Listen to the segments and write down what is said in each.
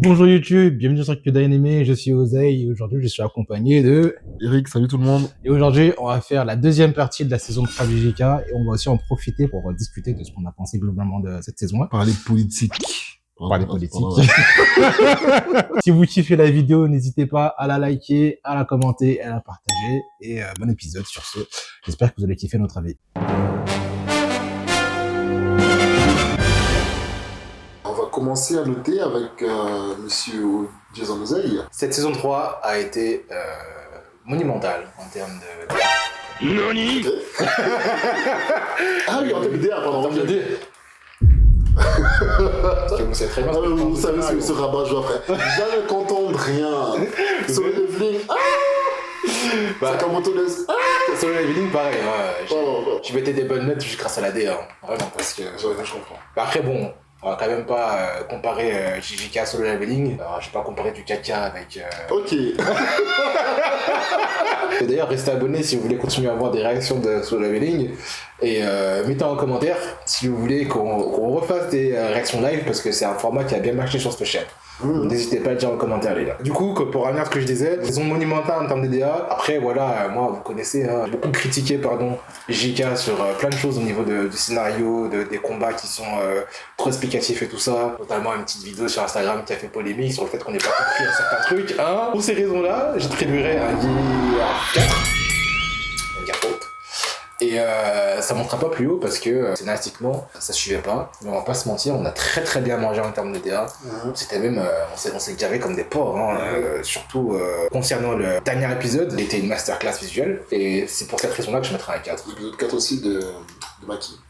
Bonjour YouTube, bienvenue sur Que d'Animé, je suis Osei et aujourd'hui je suis accompagné de... Eric, salut tout le monde. Et aujourd'hui on va faire la deuxième partie de la saison 3 du JK et on va aussi en profiter pour discuter de ce qu'on a pensé globalement de cette saison-là. Parler politique. Parler politique. Si vous kiffez la vidéo, n'hésitez pas à la liker, à la commenter, à la partager et bon épisode sur ce. J'espère que vous allez kiffer notre avis. On va commencer à noter avec monsieur Jason Osei. Cette saison 3 a été monumentale en termes de... Nani Ah oui, en termes d'idée, pardon. En termes de dé. Vous savez très bien Vous savez ce rabat-joie, frère. Jamais qu'entendre rien. Sur le leveling, Sakamoto laisse. Sur le leveling, pareil. Je mettais des bonnes notes juste grâce à la D, hein. Vraiment, parce que je comprends. Après, bon, on va quand même pas comparer JJK sur le leveling. Alors, je vais pas comparer du caca avec... Ok. Et d'ailleurs, restez abonnés si vous voulez continuer à avoir des réactions de Solo Leveling. Et mettez en commentaire si vous voulez qu'on refasse des réactions live parce que c'est un format qui a bien marché sur cette chaîne. N'hésitez pas à le dire en commentaire, les gars. Du coup, pour revenir à ce que je disais, saison monumentale en termes d'EDA. Après, voilà, moi, vous connaissez, hein, j'ai beaucoup critiqué, JK sur plein de choses au niveau du scénario, des combats qui sont trop explicatifs et tout ça. Notamment une petite vidéo sur Instagram qui a fait polémique sur le fait qu'on n'ait pas compris un certain truc. Hein. Pour ces raisons-là, j'attribuerais un Gear 4. Un Gear 4. Et ça montera pas plus haut parce que scénaristiquement ça suivait pas, mais on va pas se mentir, on a très très bien mangé en termes de DA. C'était même, on s'est garé comme des porcs, hein, surtout concernant le dernier épisode, il était une masterclass visuelle et c'est pour cette raison là que je mettrais un 4. L'épisode 4 aussi de Maki.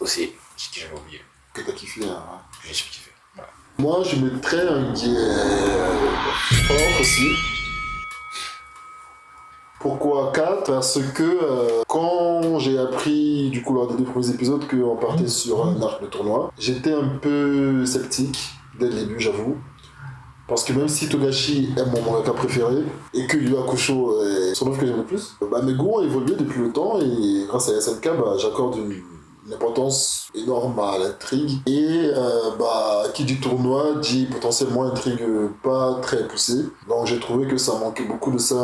Aussi, j'avais oublié. Que t'as kiffé, hein. J'ai kiffé. Voilà. Moi je mettrais un fort aussi. Pourquoi 4 ? Parce que quand j'ai appris, du coup, lors des 2 premiers épisodes, qu'on partait sur un arc de tournoi, j'étais un peu sceptique dès le début, j'avoue. Parce que même si Togashi est mon mangaka préféré, et que Yu Hakusho est son œuvre que j'aime le plus, mes goûts ont évolué depuis le temps, et grâce à SNK, j'accorde une importance énorme à l'intrigue. Et qui dit tournoi dit potentiellement intrigue pas très poussée. Donc j'ai trouvé que ça manquait beaucoup de ça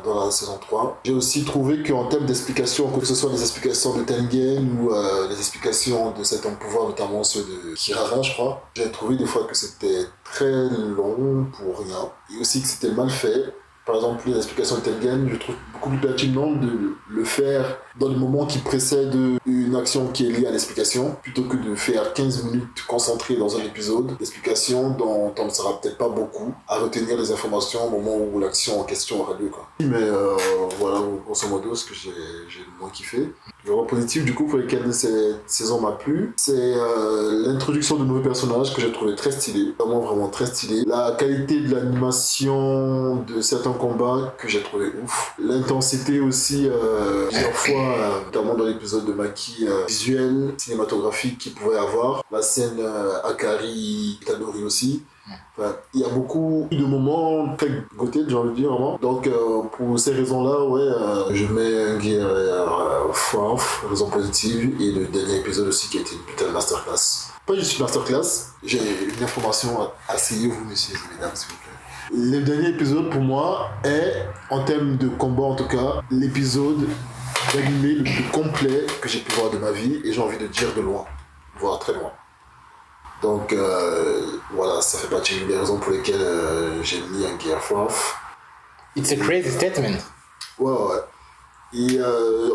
dans la saison 3. J'ai aussi trouvé qu'en termes d'explications, que ce soit les explications de Tengen ou les explications de certains pouvoirs, notamment ceux de Kirara, je crois, j'ai trouvé des fois que c'était très long pour rien. Et aussi que c'était mal fait. Par exemple, les explications de Tengen, je trouve beaucoup plus pertinent de le faire dans les moments qui précèdent une action qui est liée à l'explication, plutôt que de faire 15 minutes concentrées dans un épisode d'explication dont on ne sera peut-être pas beaucoup à retenir les informations au moment où l'action en question aura lieu, quoi. Mais voilà, grosso modo, ce que j'ai le moins kiffé. Le rôle positif, du coup, pour lequel cette saison m'a plu, c'est l'introduction de nouveaux personnages que j'ai trouvé très stylés, vraiment, vraiment très stylés. La qualité de l'animation de certains combats que j'ai trouvé ouf. L'intensité aussi, plusieurs fois, notamment dans l'épisode de Maki, visuel, cinématographique qu'il pouvait avoir. La scène Akari Itadori aussi. Enfin, il y a beaucoup de moments très goûtés, j'ai envie de dire, vraiment. Donc, pour ces raisons-là, ouais, je mets un Gear fort, raison positive, et le dernier épisode aussi qui a été une putain de masterclass. Pas juste une masterclass, j'ai une information à asseyez-vous, messieurs et mesdames, s'il vous plaît. Le dernier épisode, pour moi, est, en termes de combat en tout cas, l'épisode d'animé le plus complet que j'ai pu voir de ma vie, et j'ai envie de dire de loin, voire très loin. Donc voilà, ça fait partie des raisons pour lesquelles j'ai mis un Gear 4. It's a crazy statement. Ouais. Et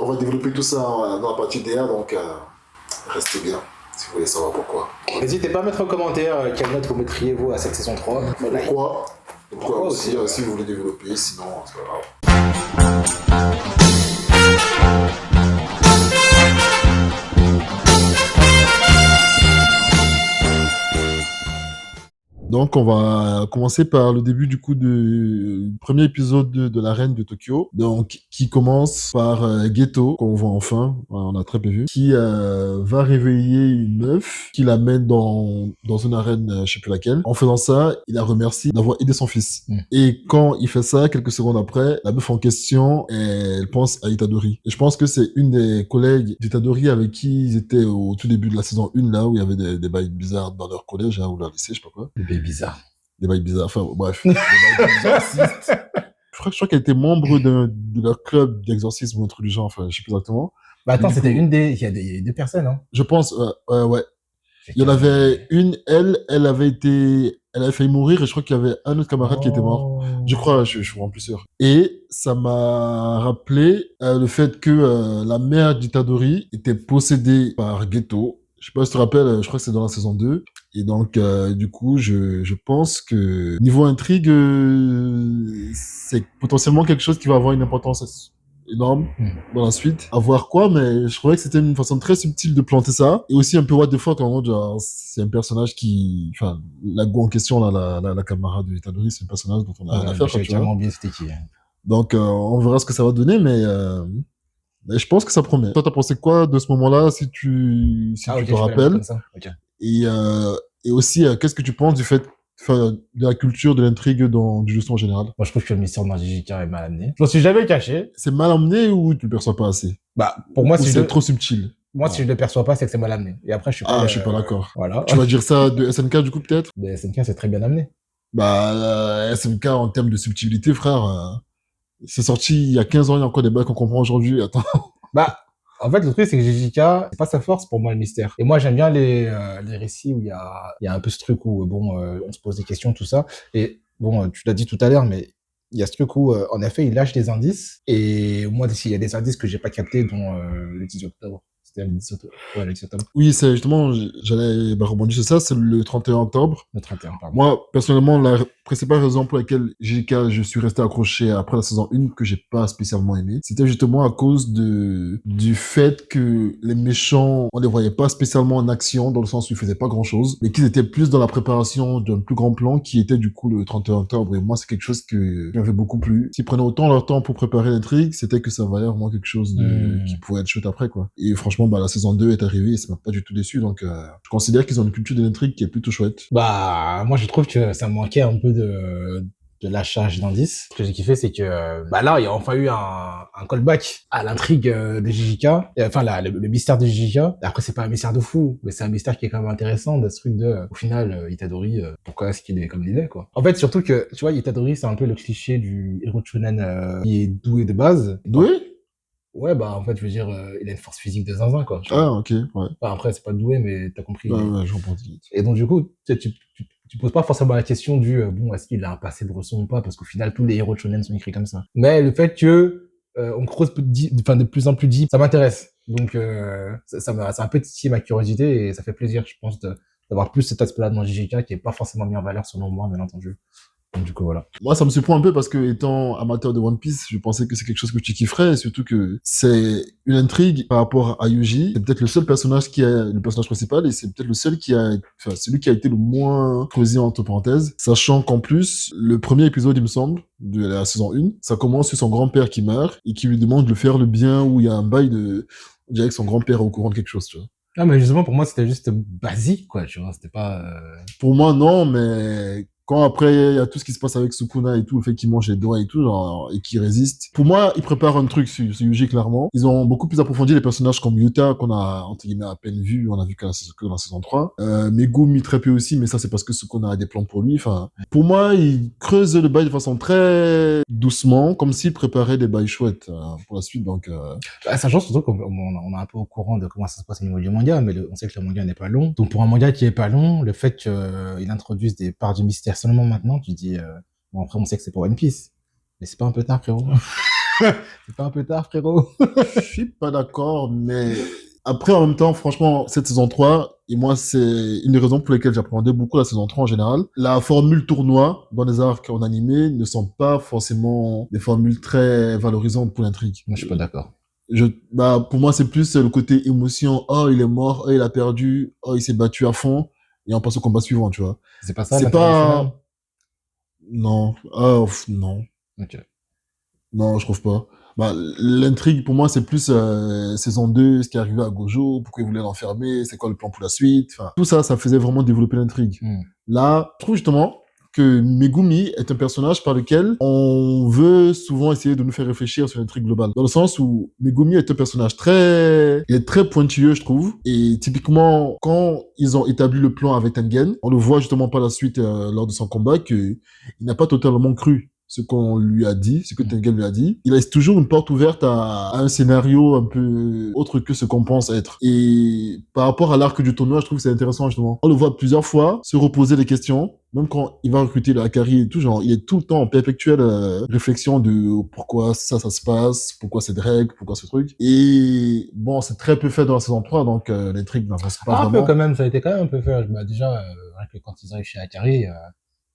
on va développer tout ça dans la partie DA, donc restez bien si vous voulez savoir pourquoi. N'hésitez pas à mettre en commentaire quelle note vous mettriez vous à cette saison 3. Pourquoi aussi, si vous voulez développer, sinon c'est pas grave. Donc, on va commencer par le début du coup du premier épisode de la Reine de Tokyo. Donc, qui commence par Geto, qu'on voit enfin, on a très peu vu, qui va réveiller une meuf, qui l'amène dans une arène, je sais plus laquelle. En faisant ça, il la remercie d'avoir aidé son fils. Et quand il fait ça, quelques secondes après, la meuf en question, elle pense à Itadori. Et je pense que c'est une des collègues d'Itadori avec qui ils étaient au tout début de la saison 1, là, où il y avait des bails bizarres dans leur collège, hein, ou leur lycée, je sais pas quoi. Bizarre. Des bails bizarres. Enfin, bref. Des bails d'exorcistes. Je crois qu'elle était membre de leur club d'exorcisme ou un truc du genre. Enfin, je sais plus exactement. Bah attends, Du c'était coup, une des... Il y a deux personnes, hein. Je pense, ouais. Il y en avait une, elle avait failli mourir et je crois qu'il y avait un autre camarade qui était mort. Je crois, je suis vraiment plus sûr. Et ça m'a rappelé le fait que la mère d'Itadori était possédée par Geto. Je sais pas si tu te rappelles, je crois que c'est dans la saison 2. Et donc, du coup, je pense que niveau intrigue, c'est potentiellement quelque chose qui va avoir une importance énorme dans la suite. À voir quoi, mais je trouvais que c'était une façon très subtile de planter ça. Et aussi un peu what the fuck, en mode, genre, c'est un personnage qui, enfin, la go en question, là, la camarade de Itadori, c'est un personnage dont on a rien à faire, J'ai tu vois. tellement oublié c'était qui. Donc, on verra ce que ça va donner, mais je pense que ça promet. Toi, t'as pensé quoi de ce moment-là, si tu Ok, te je peux la mettre rappelles? comme ça. Ok. Et aussi, qu'est-ce que tu penses du fait, enfin, de la culture, de l'intrigue du jeu en général? Moi, je trouve que le mystère dans JJK est mal amené. Je m'en suis jamais caché. C'est mal emmené ou tu le perçois pas assez? Bah, pour moi, Ou si c'est trop subtil? moi, si je le perçois pas, c'est que c'est mal amené. Et après, je suis pas... Je suis pas d'accord. Voilà. Tu vas dire ça de SNK, du coup, peut-être? Mais SNK, c'est très bien amené. Bah, SNK, en termes de subtilité, frère, c'est sorti il y a 15 ans, il y a encore des bails qu'on comprend aujourd'hui. Attends. Bah, en fait, le truc, c'est que JJK, c'est pas sa force pour moi, le mystère. Et moi, j'aime bien les récits où il y a un peu ce truc où, bon, on se pose des questions, tout ça. Et bon, tu l'as dit tout à l'heure, mais il y a ce truc où, en effet, il lâche des indices. Et moi, s'il y a des indices que j'ai pas captés, dont le 18 octobre. C'était le 18 octobre. Ouais, le 18 octobre. Oui, c'est justement, j'allais rebondir sur ça, c'est le 31 octobre. Le 31, pardon. Moi, personnellement, la principale raison pour laquelle je suis resté accroché après la saison 1, que j'ai pas spécialement aimé, c'était justement à cause du fait que les méchants, on les voyait pas spécialement en action, dans le sens où ils faisaient pas grand chose, mais qu'ils étaient plus dans la préparation d'un plus grand plan qui était du coup le 31 octobre. Et moi, c'est quelque chose qui m'avait beaucoup plu. S'ils prenaient autant leur temps pour préparer l'intrigue, c'était que ça valait vraiment quelque chose qui pouvait être chouette après, quoi. Et franchement, bah, la saison 2 est arrivée et ça m'a pas du tout déçu, donc je considère qu'ils ont une culture de l'intrigue qui est plutôt chouette. Bah, moi, je trouve que ça manquait un peu de lâchage d'indices. Ce que j'ai kiffé, c'est que, bah là, il y a enfin eu un callback à l'intrigue de JJK. Enfin, le mystère de JJK. Et après, c'est pas un mystère de fou, mais c'est un mystère qui est quand même intéressant, de ce truc de, au final, Itadori, pourquoi est-ce qu'il est comme il est, quoi. En fait, surtout que, tu vois, Itadori, c'est un peu le cliché du héros de shonen qui est doué de base. Doué? Ouais, bah, en fait, je veux dire, il a une force physique de zinzin, quoi. Tu vois. Ah, ok, ouais. Enfin, après, c'est pas doué, mais t'as compris. Ouais, je comprends. Et donc, du coup, tu poses pas forcément la question du bon, est-ce qu'il a un passé de ressort ou pas, parce qu'au final, tous les héros de shonen sont écrits comme ça. Mais le fait que on creuse de plus en plus deep, ça m'intéresse. Donc, ça a un peu titillé ma curiosité et ça fait plaisir, je pense, d'avoir plus cet aspect-là dans JJK qui est pas forcément mis en valeur selon moi, bien entendu. Donc, du coup, voilà. Moi, ça me surprend un peu parce que, étant amateur de One Piece, je pensais que c'est quelque chose que tu kifferais, et surtout que c'est une intrigue par rapport à Yuji. C'est peut-être le seul personnage le personnage principal, et c'est peut-être le seul celui qui a été le moins creusé entre parenthèses. Sachant qu'en plus, le premier épisode, il me semble, de la saison 1, ça commence sur son grand-père qui meurt, et qui lui demande de faire le bien, où il y a un bail on dirait que son grand-père est au courant de quelque chose, tu vois. Ah, mais justement, pour moi, c'était juste basique, quoi, tu vois, c'était pas... Pour moi, non, mais quand après, il y a tout ce qui se passe avec Sukuna et tout, le fait qu'il mange les doigts et tout, genre, et qu'il résiste. Pour moi, ils préparent un truc sur Yuji, clairement. Ils ont beaucoup plus approfondi les personnages comme Yuta, qu'on a, entre guillemets, à peine vu, on a vu que dans la saison 3. Megumi très peu aussi, mais ça, c'est parce que Sukuna a des plans pour lui. Enfin, pour moi, ils creusent le bail de façon très doucement, comme s'ils préparaient des bails chouettes pour la suite, donc... Sachant surtout qu'on est un peu au courant de comment ça se passe au niveau du manga, mais on sait que le manga n'est pas long. Donc pour un manga qui est pas long, le fait qu'il introduise des parts du mystère seulement maintenant, tu dis, bon après on sait que c'est pour One Piece, mais c'est pas un peu tard, frérot. C'est pas un peu tard, frérot. Je suis pas d'accord, mais après, en même temps, franchement, cette saison 3, et moi, c'est une des raisons pour lesquelles j'appréhendais beaucoup la saison 3 en général. La formule tournoi dans les arcs en animé ne sont pas forcément des formules très valorisantes pour l'intrigue. Moi, je suis pas d'accord. Pour moi, c'est plus le côté émotion. Oh, il est mort. Oh, il a perdu. Oh, il s'est battu à fond. Et on passe au combat suivant, tu vois. C'est pas ça, c'est pas... Non. Oh, non. Ok. Non, je trouve pas. L'intrigue, pour moi, c'est plus saison 2, ce qui est arrivé à Gojo, pourquoi il voulait l'enfermer, c'est quoi le plan pour la suite. Enfin, tout ça, ça faisait vraiment développer l'intrigue. Là, je trouve justement que Megumi est un personnage par lequel on veut souvent essayer de nous faire réfléchir sur l'intrigue globale. Dans le sens où Megumi est un personnage il est très pointilleux, je trouve. Et typiquement, quand ils ont établi le plan avec Tengen, on le voit justement par la suite lors de son combat qu'il n'a pas totalement cru ce qu'on lui a dit, ce que Tengen lui a dit. Il laisse toujours une porte ouverte à un scénario un peu autre que ce qu'on pense être. Et par rapport à l'arc du tournoi, je trouve que c'est intéressant justement. On le voit plusieurs fois se reposer des questions, même quand il va recruter le Akari et tout, genre, il est tout le temps en perpétuelle réflexion de pourquoi ça se passe, pourquoi cette règle, pourquoi ce truc. Et bon, c'est très peu fait dans la saison 3, donc l'intrigue n'avance pas Un vraiment. peu quand même, ça a été quand même un peu fait. Bah, déjà, rien que quand ils arrivent chez Akari,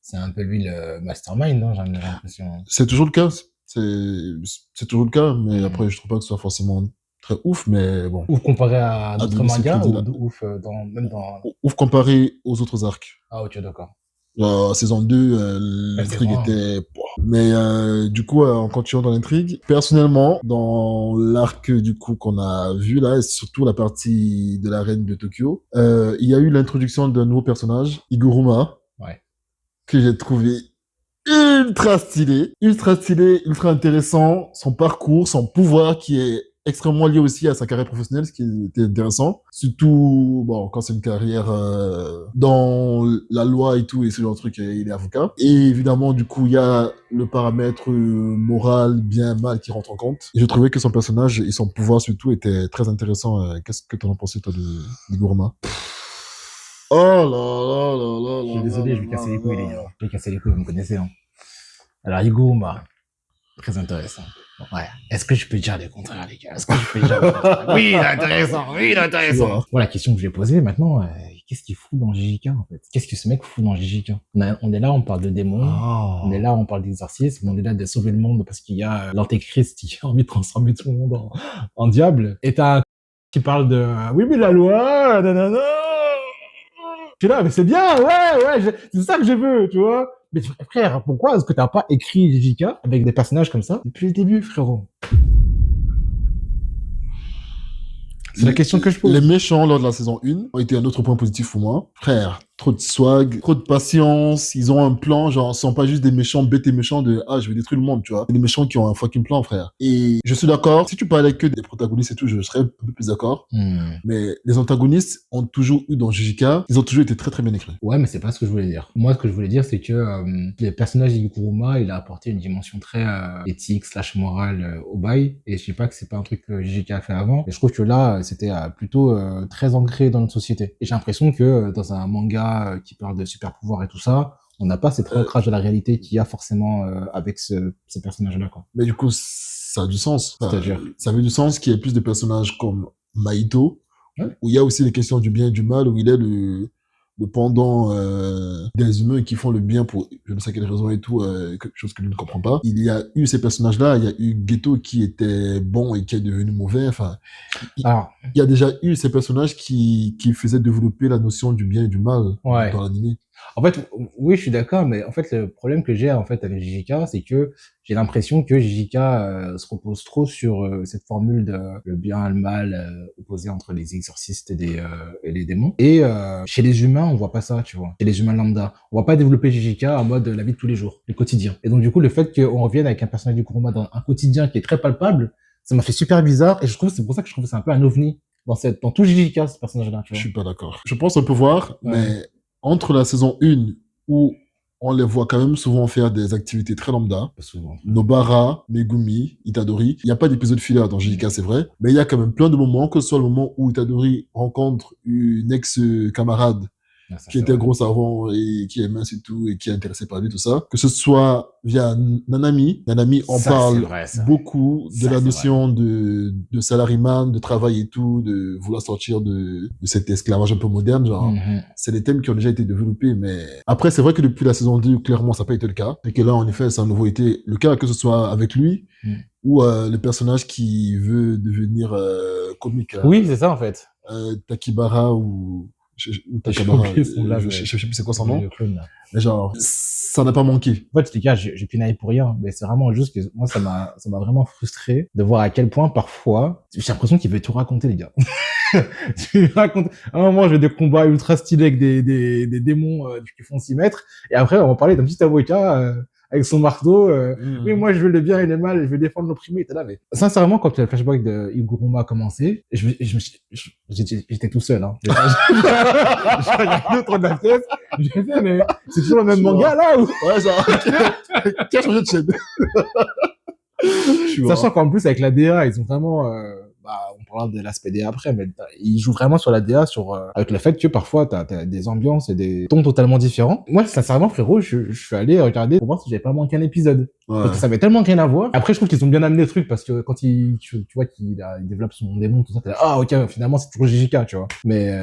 c'est un peu lui le mastermind, hein, j'ai l'impression. C'est toujours le cas. C'est toujours le cas, mais après, je trouve pas que ce soit forcément très ouf, mais bon. Ouf comparé à d'autres donner cette mangas idée-là. ou ouf même dans... Ouf comparé aux autres arcs. Ah, ok, d'accord. Saison 2, l'intrigue vraiment- était... Mais du coup, en continuant dans l'intrigue, personnellement, dans l'arc du coup qu'on a vu là, et surtout la partie de la reine de Tokyo, il y a eu l'introduction d'un nouveau personnage, Iguruma, Ouais. que j'ai trouvé ultra stylé, ultra intéressant, son parcours, son pouvoir qui est extrêmement lié aussi à sa carrière professionnelle, ce qui était intéressant. Surtout, bon, quand c'est une carrière dans la loi et tout, et ce genre de truc, il est avocat. Et évidemment, du coup, il y a le paramètre moral, bien, mal, qui rentre en compte. Et je trouvais que son personnage et son pouvoir, surtout, étaient très intéressants. Qu'est-ce que t'en as pensé, toi, de Gourma? Oh là là là là là. Je suis désolé, je vais casser les couilles, les gars. Je vais casser les couilles, vous me connaissez, hein. Alors, Iguruma, très intéressant. Ouais. Est-ce que je peux dire le contraire, les gars? Est-ce que je peux dire le contraire? Oui, il est intéressant, oui, il est intéressant. Bon, la question que je vais poser maintenant, qu'est-ce qu'il fout dans JJK, en fait? Qu'est-ce que ce mec fout dans JJK? On est là, on parle de démons. Oh. On est là, on parle d'exorcisme. On est là de sauver le monde parce qu'il y a l'antéchrist qui a envie de transformer tout le monde en diable. Et t'as un qui parle de, oui, mais la loi, nanana. Je suis là, mais c'est bien, ouais, c'est ça que je veux, tu vois. Mais frère, pourquoi est-ce que t'as pas écrit JJK avec des personnages comme ça depuis le début, frérot? C'est la question que je pose. Les méchants, lors de la saison 1, ont été un autre point positif pour moi. Frère, trop de swag, trop de patience, ils ont un plan, genre, ce sont pas juste des méchants bêtes et méchants de « Ah, je vais détruire le monde », tu vois. C'est des méchants qui ont un fucking plan, frère. Et je suis d'accord, si tu parlais que des protagonistes et tout, je serais un peu plus d'accord. Mais les antagonistes ont toujours eu dans JJK, ils ont toujours été très très bien écrits. Ouais, mais c'est pas ce que je voulais dire. Moi, ce que je voulais dire, c'est que le personnage d'Iguruma, il a apporté une dimension très éthique / morale au bail. Et je sais pas que c'est pas un truc que JJK a fait avant. Et je trouve que là, c'était plutôt très ancré dans notre société. Et j'ai l'impression que dans un manga qui parle de super pouvoir et tout ça, on n'a pas cet ancrage de la réalité qu'il y a forcément avec ces personnages-là, quoi. Mais du coup, ça a du sens. C'est-à-dire, Ça avait du sens qu'il y ait plus de personnages comme Maito, ouais, où il y a aussi les questions du bien et du mal, où il est le pendant des humains qui font le bien pour je ne sais quelle raison et tout, quelque chose que je ne comprends pas. Il y a eu ces personnages-là, il y a eu Geto qui était bon et qui est devenu mauvais. Enfin, alors, il y a déjà eu ces personnages qui faisaient développer la notion du bien et du mal ouais. dans l'anime. En fait, oui, je suis d'accord, mais en fait, le problème que j'ai en fait avec JJK, c'est que j'ai l'impression que JJK se repose trop sur cette formule de le bien et le mal opposé entre les exorcistes et les démons. Et chez les humains, on voit pas ça, tu vois. Chez les humains lambda, on va pas développer JJK en mode la vie de tous les jours, le quotidien. Et donc du coup, le fait qu'on revienne avec un personnage du Kuruma dans un quotidien qui est très palpable, ça m'a fait super bizarre. Et je trouve c'est pour ça que je trouve que c'est un peu un ovni dans tout JJK, ce personnage-là. Tu Je vois. suis pas d'accord. Je pense un peu voir, Ouais. mais entre la saison 1 où on les voit quand même souvent faire des activités très lambda, Pas souvent. Nobara, Megumi, Itadori, il n'y a pas d'épisode filler dans JJK, c'est vrai, mais il y a quand même plein de moments, que ce soit le moment où Itadori rencontre une ex-camarade Ah, ça, qui c'est était vrai. gros avant et qui est mince et tout, et qui est intéressé par lui, tout ça, que ce soit via Nanami, on Ça, c'est parle vrai, ça. beaucoup de Ça, la c'est notion de salariman, de travail et tout, de vouloir sortir de cet esclavage un peu moderne, genre. Mhm. C'est des thèmes qui ont déjà été développés, mais après, c'est vrai que depuis la saison 2, clairement, ça n'a pas été le cas. Et que là, en effet, ça a nouveau été le cas, que ce soit avec lui, ou le personnage qui veut devenir comique. Oui, c'est ça en fait. Takibara ou J'ai Takabara. oublié son blaze, Je sais plus c'est quoi son nom. Le clown, là. Mais genre, ça n'a pas manqué. En fait, les gars, j'ai pinaillé pour rien, mais c'est vraiment juste que moi, ça m'a vraiment frustré de voir à quel point parfois, j'ai l'impression qu'il veut tout raconter, les gars. Tu racontes, à un moment, j'ai des combats ultra stylés avec des démons qui font 6 mètres. Et après, on va parler d'un petit avocat avec son marteau. Oui, moi, je veux le bien et le mal, je veux défendre l'opprimé. T'es là, mais sincèrement, quand le flashback de Iguruma a commencé, j'étais tout seul. Hein. J'ai regardé autour de la pièce. J'ai fait, mais c'est toujours le même manga là ou... Ouais, genre, qui a changé de chaîne? Sachant qu'en plus, avec la DA, ils ont vraiment... on parlera de l'aspect DA après, mais ils jouent vraiment sur la DA, avec le fait que parfois, t'as des ambiances et des tons totalement différents. Moi, sincèrement, frérot, je suis allé regarder pour voir si j'avais pas manqué un épisode. Ouais. Parce que ça avait tellement rien à voir. Après, je trouve qu'ils ont bien amené le truc parce que quand tu vois qu'il développe son démon, tout ça, t'es là, ah, ok, finalement, c'est toujours JJK, tu vois. Mais,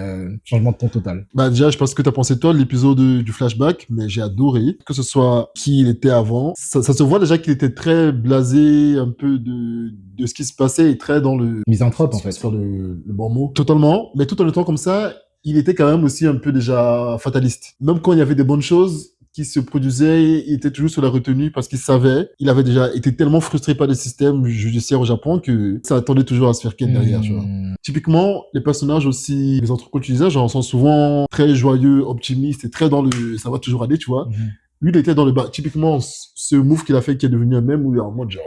changement de ton total. Bah, déjà, je sais pas ce que t'as pensé toi de l'épisode du flashback, mais j'ai adoré. Que ce soit qui il était avant. Ça se voit déjà qu'il était très blasé, un peu de ce qui se passait et très dans le... Misanthrope, en fait. Sur le bon mot. Totalement. Mais tout en étant comme ça, il était quand même aussi un peu déjà fataliste. Même quand il y avait des bonnes choses qui se produisaient, il était toujours sur la retenue parce qu'il savait, il avait déjà été tellement frustré par le système judiciaire au Japon que ça attendait toujours à se faire ken derrière, tu vois. Typiquement, les personnages aussi, les autres coachs utilisaient, genre, sont souvent très joyeux, optimistes et très dans le, ça va toujours aller, tu vois. Lui, il était dans le bas. Typiquement, ce move qu'il a fait qui est devenu un mème où il est en mode genre,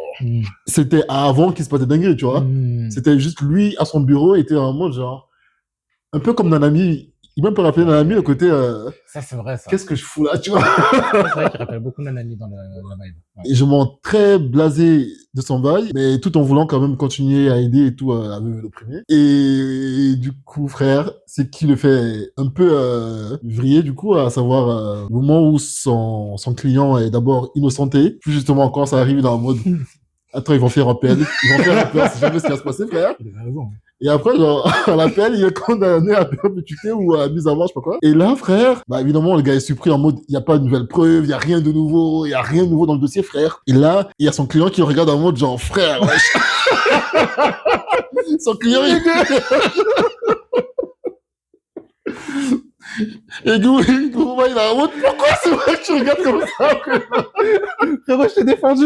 c'était avant qu'il se passait dinguerie, tu vois. C'était juste lui, à son bureau, il était en mode genre, un peu comme Nanami. Il m'a un peu rappelé Nanami, le côté, ça, c'est vrai, ça. Qu'est-ce que je fous là, tu vois? C'est vrai qu'il rappelle beaucoup Nanami dans la vibe. Ouais. Et je m'en très blasé de son bail, mais tout en voulant quand même continuer à aider et tout, à l'opprimer. Et du coup, frère, c'est qui le fait un peu vriller, du coup, à savoir le moment où son client est d'abord innocenté, puis justement quand ça arrive dans le mode attends, ils vont faire appel, c'est jamais ce qui va se passer, frère. Il a raison. Et après, genre, à l'appel, il est condamné à perpétuité ou à mise à mort, je sais pas quoi. Et là, frère, bah, évidemment, le gars est surpris en mode, il n'y a pas de nouvelles preuves, il n'y a rien de nouveau, il n'y a rien de nouveau dans le dossier, frère. Et là, il y a son client qui le regarde en mode, genre, frère, wesh. Son client, il... Et Gourma, il a en mode, pourquoi c'est moi que tu regardes comme ça, frère? Frérot, je t'ai défendu.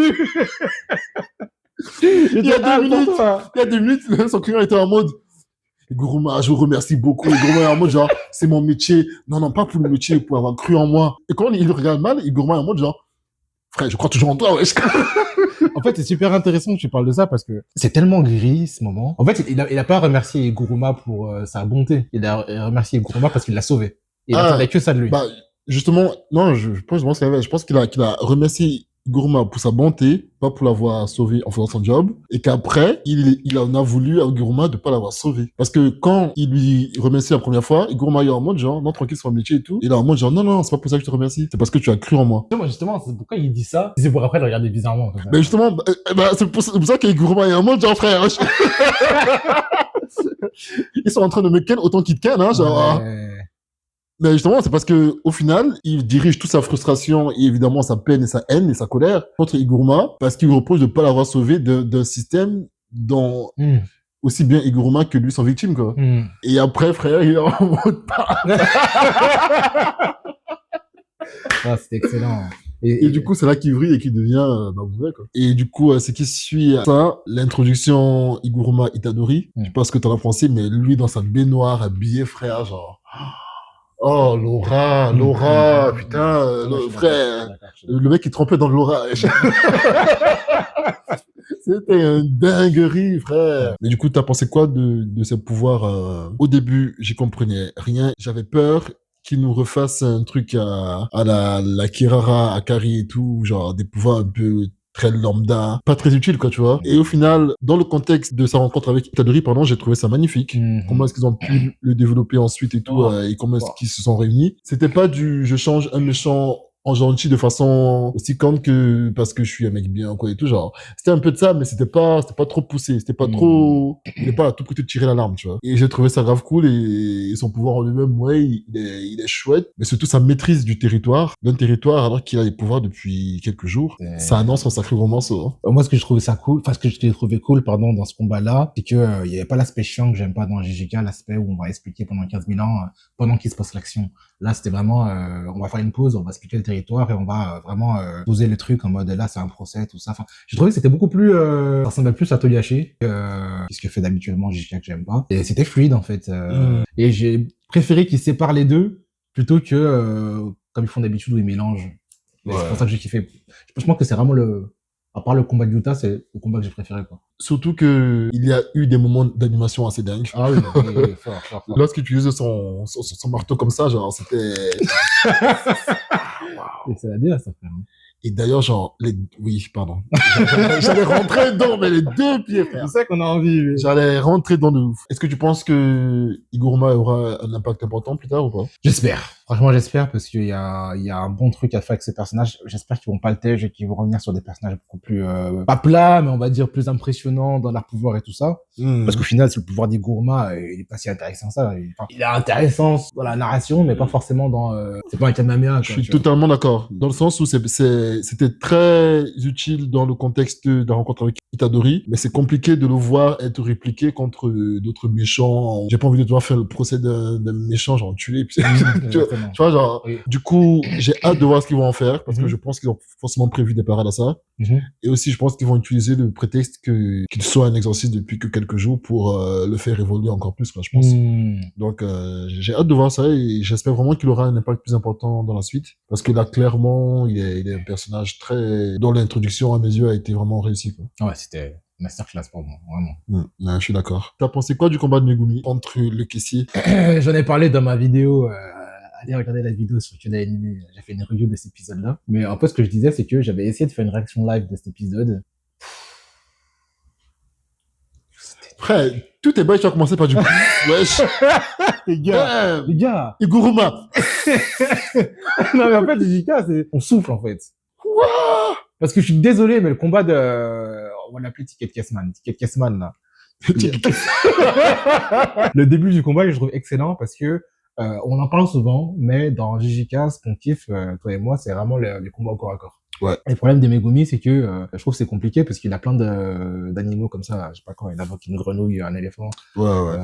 Il y a 2 minutes, son client était en mode, Gourma, je vous remercie beaucoup. Et Gourma est en mode genre, c'est mon métier. Non, pas pour le métier, pour avoir cru en moi. Et quand il regarde mal, Gourma est en mode genre, frère, je crois toujours en toi, wesh. En fait, c'est super intéressant que tu parles de ça parce que c'est tellement gris, ce moment. En fait, il a pas remercié Guruma pour sa bonté. Il a remercié Guruma parce qu'il l'a sauvé. Il attendait que ça de lui. Bah, justement, non, je pense qu'il a remercié Guruma pour sa bonté, pas pour l'avoir sauvé en faisant son job, et qu'après, il en a voulu à Guruma de pas l'avoir sauvé. Parce que quand il lui remercie la première fois, Guruma est en mode genre, non, tranquille, c'est mon métier et tout. Il est en mode genre, non, c'est pas pour ça que je te remercie, c'est parce que tu as cru en moi. Justement, c'est pourquoi il dit ça. C'est pour après le regarder bizarrement. Mais justement, c'est pour ça que Guruma est en mode genre, frère, ils sont en train de me ken autant qu'ils te ken, hein, genre. Mais justement, c'est parce que au final, il dirige toute sa frustration et évidemment sa peine et sa haine et sa colère contre Iguruma parce qu'il reproche de pas l'avoir sauvé d'un système dont aussi bien Iguruma que lui sont victimes, quoi. Et après, frère, il est en mode ah, c'est excellent. Et du coup, c'est là qu'il vrille et qu'il devient mauvais, quoi. Et du coup, c'est qui suit ça, l'introduction Iguruma Itadori. Je sais pas ce que t'en as pensé, mais lui dans sa baignoire habillé, frère, genre. Oh, Laura, putain, frère. Le mec qui trempait dans Laura. C'était une dinguerie, frère. Mais du coup, t'as pensé quoi de ce pouvoir Au début, j'y comprenais rien. J'avais peur qu'il nous refasse un truc à la Kirara, Akari et tout, genre des pouvoirs un peu très lambda, pas très utile, quoi, tu vois. Et au final, dans le contexte de sa rencontre avec Itadori, pardon, j'ai trouvé ça magnifique. Comment est-ce qu'ils ont pu le développer ensuite et tout, et comment est-ce qu'ils se sont réunis. C'était pas je change un méchant en gentil de façon aussi conne que parce que je suis un mec bien, quoi, et tout, genre. C'était un peu de ça, mais c'était pas trop poussé, c'était pas trop, il n'est pas à tout côté de tirer l'alarme, tu vois. Et j'ai trouvé ça grave cool et son pouvoir en lui-même, ouais, il est chouette, mais surtout sa maîtrise d'un territoire alors qu'il a les pouvoirs depuis quelques jours. Ça annonce un sacré gros morceau, hein. Moi, ce que je trouvais cool, pardon, dans ce combat-là, c'est que, il y avait pas l'aspect chiant que j'aime pas dans JJK, l'aspect où on va expliquer pendant 15 000 ans, pendant qu'il se passe l'action. Là, c'était vraiment, on va faire une pause, on va expliquer le territoire et on va vraiment poser les trucs en mode là c'est un procès, tout ça. Enfin, j'ai trouvé que c'était beaucoup plus, ça ressemblait plus à Togashi que ce que fait d'habituellement JK que j'aime pas. Et c'était fluide en fait. Et j'ai préféré qu'ils séparent les deux plutôt que comme ils font d'habitude où ils mélangent. Mais c'est pour ça que j'ai kiffé. Je pense que c'est vraiment à part le combat de Yuta, c'est le combat que j'ai préféré, quoi. Surtout que il y a eu des moments d'animation assez dingues. Ah oui, oui, fort. Lorsqu'il utilisait son marteau comme ça, genre, c'était... Et c'est la DA, ça, frère. Et d'ailleurs, genre, oui, pardon. J'allais rentrer dedans, mais les deux pieds, frère. C'est ça qu'on a envie. Mais... J'allais rentrer dans de ouf. Est-ce que tu penses que Iguruma aura un impact important plus tard ou pas? J'espère. Franchement, j'espère parce qu'il y a un bon truc à faire avec ces personnages. J'espère qu'ils vont pas le tège et qu'ils vont revenir sur des personnages beaucoup plus, pas plats, mais on va dire plus impressionnants dans leur pouvoir et tout ça. Parce qu'au final, c'est le pouvoir d'Iguruma, il est pas si intéressant que ça. Il est intéressant dans la narration, mais pas forcément dans, c'est pas un Kamehameha. Je suis totalement d'accord. Dans le sens où c'était très utile dans le contexte de la rencontre avec Itadori, mais c'est compliqué de le voir être répliqué contre d'autres méchants. J'ai pas envie de devoir faire le procès d'un méchant, genre tuer, puis tu vois, genre, oui. Du coup, j'ai hâte de voir ce qu'ils vont en faire, parce que je pense qu'ils ont forcément prévu des parades à ça. Et aussi, je pense qu'ils vont utiliser le prétexte qu'il soit un exorciste depuis que quelques jours pour le faire évoluer encore plus, quoi, je pense. Donc, j'ai hâte de voir ça et j'espère vraiment qu'il aura un impact plus important dans la suite, parce que là, clairement, il est un personnage dont l'introduction, à mes yeux, a été vraiment réussie, quoi. Ouais, c'était masterclass pour moi, vraiment. Je suis d'accord. T'as pensé quoi du combat de Megumi entre le caissier? J'en ai parlé dans ma vidéo, allez regarder la vidéo sur Kyoda Anime, j'ai fait une review de cet épisode-là. Mais un peu ce que je disais, c'est que j'avais essayé de faire une réaction live de cet épisode. Frère, tout est bas, tu vas commencer par du wesh. Les gars. Iguruma. Non, mais en fait, JK, on souffle, en fait. Quoi? Parce que je suis désolé, mais le combat on va l'appeler Ticket Kessman, là. Le début du combat, je trouve excellent parce que, on en parle souvent, mais dans JJK, ce qu'on kiffe, toi et moi, c'est vraiment les combats au corps à corps. Ouais. Et le problème des Megumi, c'est que je trouve que c'est compliqué parce qu'il a plein d'animaux comme ça. Je sais pas quand, il invoque une grenouille, un éléphant. Ouais.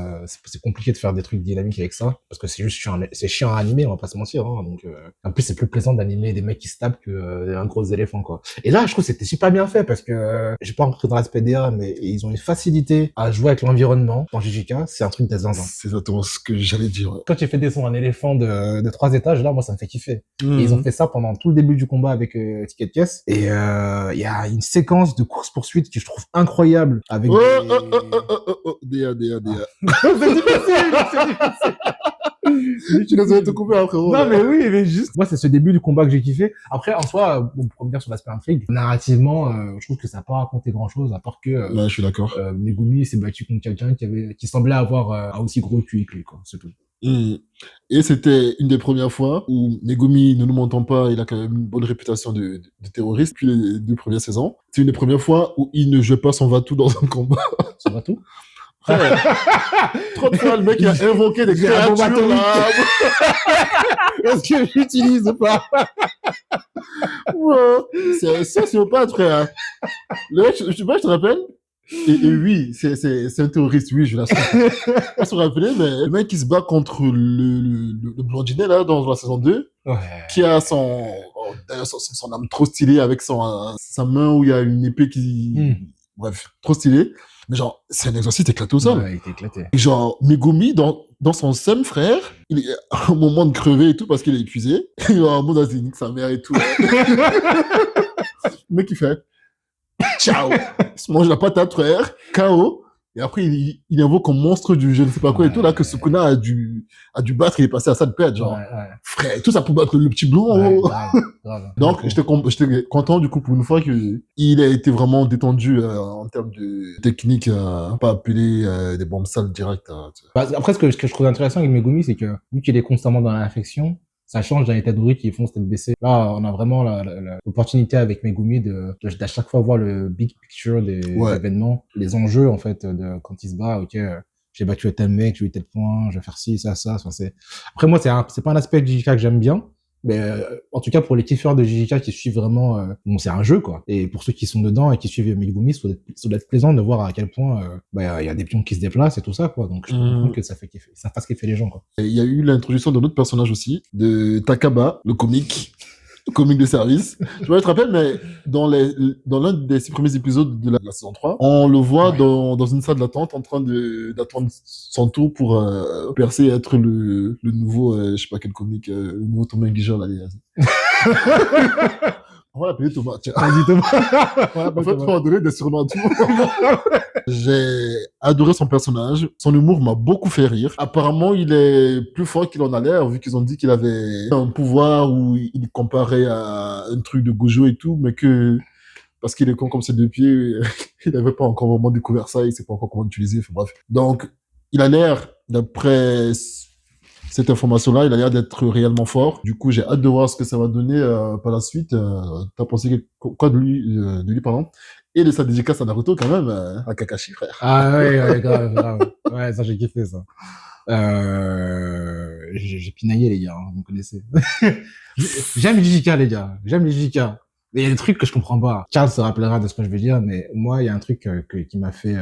C'est compliqué de faire des trucs dynamiques avec ça parce que c'est juste chiant à animer, on va pas se mentir. Hein, donc en plus, c'est plus plaisant d'animer des mecs qui se tapent qu'un gros éléphant, quoi. Et là, je trouve que c'était super bien fait parce que j'ai pas rentré dans l'aspect DA, mais ils ont une facilité à jouer avec l'environnement. Dans JJK, c'est un truc d'azanzan. C'est exactement ce que j'allais dire. Ouais. Quand tu fais descendre un éléphant de 3 étages, là, moi, ça me fait kiffer. Et ils ont fait ça pendant tout le début du combat avec Ticket Caisse. Et il y a une séquence de course-poursuite que je trouve incroyable avec DA. C'est difficile. Tu les as te couper après. Non, mais oui, mais juste. Moi, c'est ce début du combat que j'ai kiffé. Après, en soi, bon, pour revenir sur l'aspect intrigue, narrativement, je trouve que ça n'a pas raconté grand chose, à part que, je suis d'accord. Megumi s'est battu contre quelqu'un qui semblait avoir un aussi gros cul que lui, quoi. C'est tout. Et c'était une des premières fois où Megumi, ne nous mentons pas, il a quand même une bonne réputation de terroriste depuis les 2 premières saisons. C'est une des premières fois où il ne jouait pas son Vatou dans un combat. Son Vatou? Trop de fois, le mec il a invoqué des créatures là. Est-ce que j'utilise ou pas? Ouais, c'est un sociopathe, frère. Le mec, je sais pas, je te rappelle. Et oui, c'est un terroriste, oui, je l'assume. On se rappelait, mais le mec qui se bat contre le blondinet, là, dans la saison 2, qui a son arme trop stylée avec sa main où il y a une épée bref, trop stylée. Mais genre, c'est un exorciste éclaté au sol. Ouais, il était éclaté. Et genre, Megumi, dans son seum, frère, il est à un moment de crever et tout parce qu'il est épuisé. Il est en mode nique sa mère et tout. Le mec, il fait ciao. Il se mange la patate, frère. KO. Et après, il invoque un monstre du je ne sais pas quoi et tout, là, que Sukuna a dû battre, il est passé à ça de perdre, genre. Frère, tout ça pour battre le petit blond. Grave. Donc, j'étais content, du coup, pour une fois qu'il a été vraiment détendu, en termes de technique, pas appeler, des bombes sales directes. Après, ce que je trouve intéressant avec Megumi, c'est que, vu qu'il est constamment dans l'infection, ça change d'un état de qui font tête baissée. Là, on a vraiment l'opportunité avec Megumi d'à chaque fois voir le big picture des événements, les enjeux, en fait, de quand il se bat, ok, j'ai battu tel mec, j'ai eu tel point, je vais faire ci, ça. Enfin, après, moi, c'est pas un aspect de JJK que j'aime bien. Mais en tout cas, pour les kiffeurs de JJK qui suivent vraiment, bon, c'est un jeu, quoi. Et pour ceux qui sont dedans et qui suivent Megumi, ça doit être plaisant de voir à quel point il y a des pions qui se déplacent et tout ça, quoi. Donc je comprends que ça fasse kiffer les gens, quoi. Il y a eu l'introduction d'un autre personnage aussi, de Takaba, le comique. comique de service. Je me rappelle, mais dans l'un des 6 premiers épisodes de la saison 3, on le voit dans une salle d'attente en train d'attendre son tour pour percer et être le nouveau, je sais pas quel comique, le nouveau Thomas Guijar, là. On va l'appeler Thomas, tiens. Vas-y, Thomas. En fait, on va donner des surnoms à tout le monde. J'ai adoré son personnage. Son humour m'a beaucoup fait rire. Apparemment, il est plus fort qu'il en a l'air, vu qu'ils ont dit qu'il avait un pouvoir où il comparait à un truc de Gojo et tout, mais que, parce qu'il est con comme ses 2 pieds, il n'avait pas encore vraiment découvert ça, il sait pas encore comment l'utiliser, enfin bref. Donc, il a l'air, d'après cette information-là, il a l'air d'être réellement fort. Du coup, j'ai hâte de voir ce que ça va donner par la suite. T'as pensé quoi de lui, pardon. Et de sa dédicace à Naruto, quand même, à Kakashi, frère. Ah ouais, grave. Ouais, ça, j'ai kiffé, ça. J'ai pinaillé, les gars, hein, vous me connaissez. J'aime JJK, les gars. J'aime JJK. Mais il y a des trucs que je comprends pas. Charles se rappellera de ce que je vais dire, mais moi, il y a un truc qui m'a fait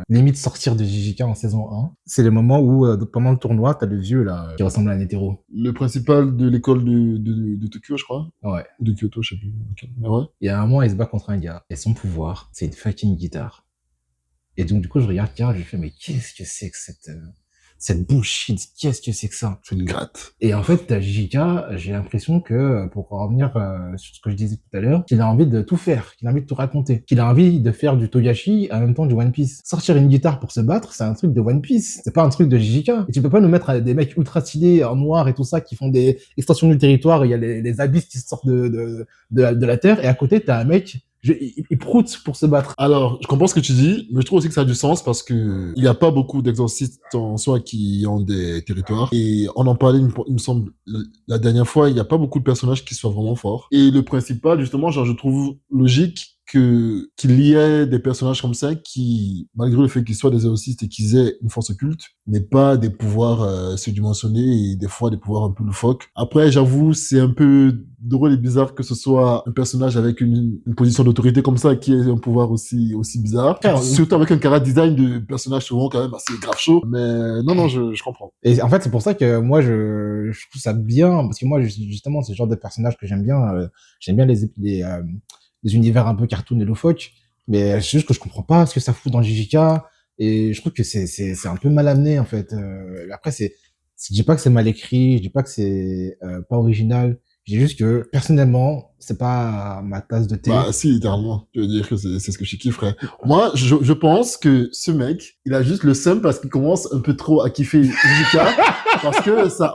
limite sortir de JJK en saison 1. C'est le moment où, pendant le tournoi, t'as le vieux, là, qui ressemble à un hétéro. Le principal de l'école de Tokyo, je crois. Ouais. Ou de Kyoto, je sais plus. Okay. Mais ouais. Il y a un moment, il se bat contre un gars, et son pouvoir, c'est une fucking guitare. Et donc, du coup, je regarde Charles, je lui fais, mais qu'est-ce que c'est que cette bullshit, qu'est-ce que c'est que ça? C'est une gratte. Et en fait, JK, j'ai l'impression que, pour revenir sur ce que je disais tout à l'heure, qu'il a envie de tout faire, qu'il a envie de tout raconter, qu'il a envie de faire du Togashi en même temps du One Piece. Sortir une guitare pour se battre, c'est un truc de One Piece, c'est pas un truc de JK. Et tu peux pas nous mettre des mecs ultra stylés en noir et tout ça qui font des extensions du territoire, il y a les abysses qui sortent de la terre, et à côté, t'as un mec il proute pour se battre. Alors, je comprends ce que tu dis, mais je trouve aussi que ça a du sens parce que il n'y a pas beaucoup d'exorcistes en soi qui ont des territoires. Et on en parlait, il me semble, la dernière fois, il n'y a pas beaucoup de personnages qui soient vraiment forts. Et le principal, justement, genre, je trouve logique qu'il y ait des personnages comme ça qui, malgré le fait qu'ils soient des exorcistes et qu'ils aient une force occulte, n'aient pas des pouvoirs surdimensionnés et des fois des pouvoirs un peu loufoques. Après, j'avoue, c'est un peu drôle et bizarre que ce soit un personnage avec une position d'autorité comme ça qui ait un pouvoir aussi bizarre. Surtout avec un character design de personnage souvent quand même assez grave chaud. Mais non, je comprends. Et en fait, c'est pour ça que moi, je trouve ça bien, parce que moi, justement, c'est le genre de personnage que j'aime bien. J'aime bien les univers un peu cartoon et loufoques, mais c'est juste que je comprends pas ce que ça fout dans JJK, et je trouve que c'est un peu mal amené, en fait. Après, je dis pas que c'est mal écrit, je dis pas que c'est pas original, je dis juste que, personnellement, c'est pas ma tasse de thé. Bah, si, littéralement. Tu veux dire que c'est ce que je kifferais. Moi, je pense que ce mec, il a juste le seum parce qu'il commence un peu trop à kiffer JJK, parce que ça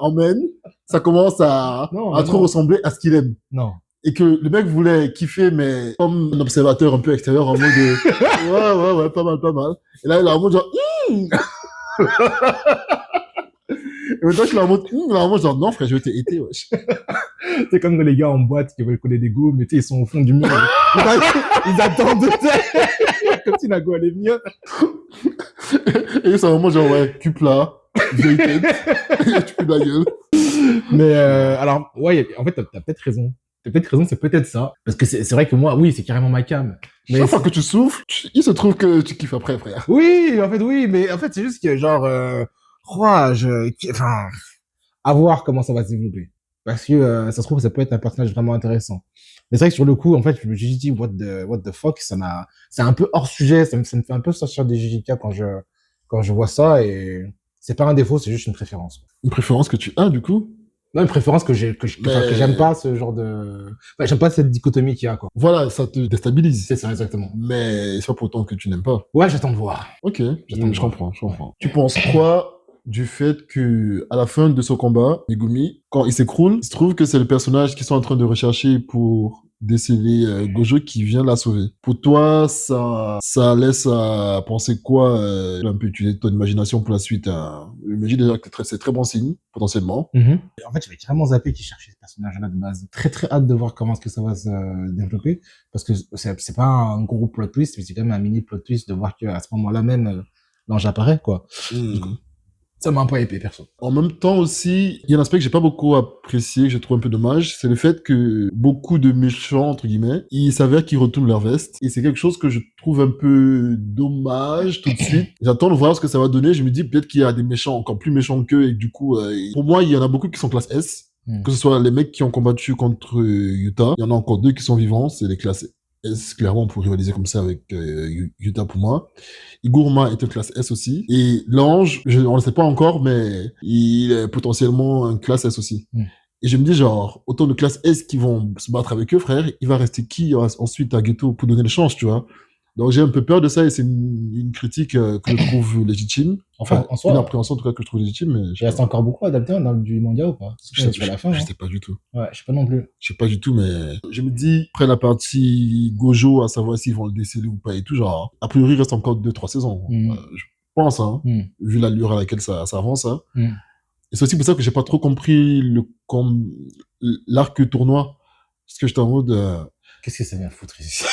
commence à trop ressembler à ce qu'il aime. Non. Et que le mec voulait kiffer, mais comme un observateur un peu extérieur, en mode de, ouais, pas mal. Et là, il est en mode genre, Et maintenant, je suis en mode, genre, non, frère, je vais t'aider, wesh. C'est comme les gars en boîte qui veulent coller des go, mais tu sais, ils sont au fond du mur. Ils attendent, comme si la go allait venir. Et c'est vraiment genre, ouais, cul plat, vieille tête, tu peux de la gueule. Mais, alors, ouais, en fait, t'as peut-être raison. C'est peut-être ça. Parce que c'est vrai que moi, oui, c'est carrément ma cam. Mais chaque fois que tu souffles, il se trouve que tu kiffes après, frère. Oui, mais en fait, c'est juste que, genre, à voir comment ça va se développer. Parce que, ça se trouve, ça peut être un personnage vraiment intéressant. Mais c'est vrai que sur le coup, en fait, je me suis dit, what the fuck, c'est un peu hors sujet, ça me fait un peu sortir des JJK quand je vois ça, et c'est pas un défaut, c'est juste une préférence. Une préférence que tu as, du coup? Non, une préférence que j'aime pas ce genre de, enfin, j'aime pas cette dichotomie qu'il y a, quoi. Voilà, ça te déstabilise. C'est ça, exactement. Mais c'est pas pour autant que tu n'aimes pas. Ouais, j'attends de voir. Ok, je comprends. Tu penses quoi du fait que, à la fin de ce combat, Megumi, quand il s'écroule, il se trouve que c'est le personnage qu'ils sont en train de rechercher pour déceler Gojo qui vient la sauver. Pour toi, ça laisse à penser quoi, un peu utiliser ton imagination pour la suite. Je me dis déjà que c'est très bon signe, potentiellement. En fait, j'avais carrément zappé qui cherchait ce personnage-là de base. Très très hâte de voir comment est-ce que ça va se développer, parce que c'est pas un gros plot twist, mais c'est quand même un mini plot twist de voir qu'à ce moment-là même, l'ange apparaît, quoi. Ça m'a un peu épais, perso. En même temps aussi, il y a un aspect que j'ai pas beaucoup apprécié, que j'ai trouvé un peu dommage, c'est le fait que beaucoup de méchants, entre guillemets, il s'avère qu'ils retournent leur veste. Et c'est quelque chose que je trouve un peu dommage tout de suite. J'attends de voir ce que ça va donner. Je me dis peut-être qu'il y a des méchants encore plus méchants qu'eux et que du coup, pour moi, il y en a beaucoup qui sont classe S. Que ce soit les mecs qui ont combattu contre Utah, il y en a encore 2 qui sont vivants, c'est les classes S, clairement, pour rivaliser comme ça avec Utah pour moi. Iguruma est une classe S aussi. Et l'ange, on ne le sait pas encore, mais il est potentiellement une classe S aussi. Et je me dis, genre, autant de classes S qui vont se battre avec eux, frère, il va rester qui ensuite à Ghetto pour donner les chances, tu vois? Donc j'ai un peu peur de ça et c'est une critique que je trouve légitime. Enfin, En soi, une appréhension en tout cas que je trouve légitime. Mais il reste encore beaucoup à adapter dans du manga ou pas? je sais, À la fin, je hein. sais pas du tout. Ouais, je sais pas non plus. Je sais pas du tout, mais je me dis, après la partie Gojo, à savoir s'ils vont le déceler ou pas et tout, genre, a priori, il reste encore 2-3 saisons. Je pense, hein, vu l'allure à laquelle ça avance. Hein. Et c'est aussi pour ça que j'ai pas trop compris l'arc tournoi. Parce que j'étais en mode... Qu'est-ce que ça vient foutre ici?